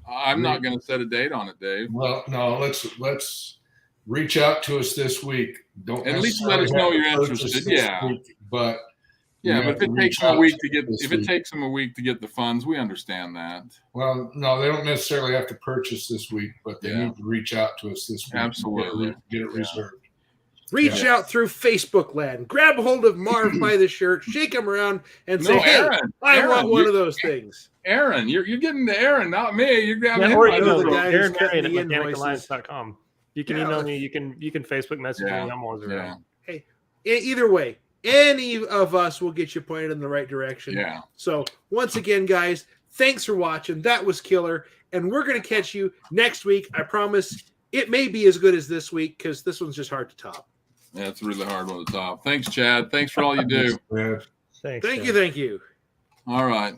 I'm not going to set a date on it, Dave. Well, no, let's reach out to us this week. Don't at least let us know you're interested. But if it takes them a week to get the funds, we understand that. Well, no, they don't necessarily have to purchase this week, but they need to reach out to us this week. Absolutely, get it reserved. Reach out through Facebook land. Grab a hold of Marv by the shirt, shake him around, and say, Aaron, I want one of those things. Aaron, you're getting to Aaron, not me. You're grabbing or him. email Aaron Marion at mechanicalliance.com. You can email me. You can Facebook message me. I'm always around. Hey, either way, any of us will get you pointed in the right direction. Yeah. So once again, guys, thanks for watching. That was killer. And we're going to catch you next week. I promise it may be as good as this week, because this one's just hard to top. Yeah, it's a really hard one to top. Thanks, Chad. Thanks for all you do. Thanks. Thank you. All right.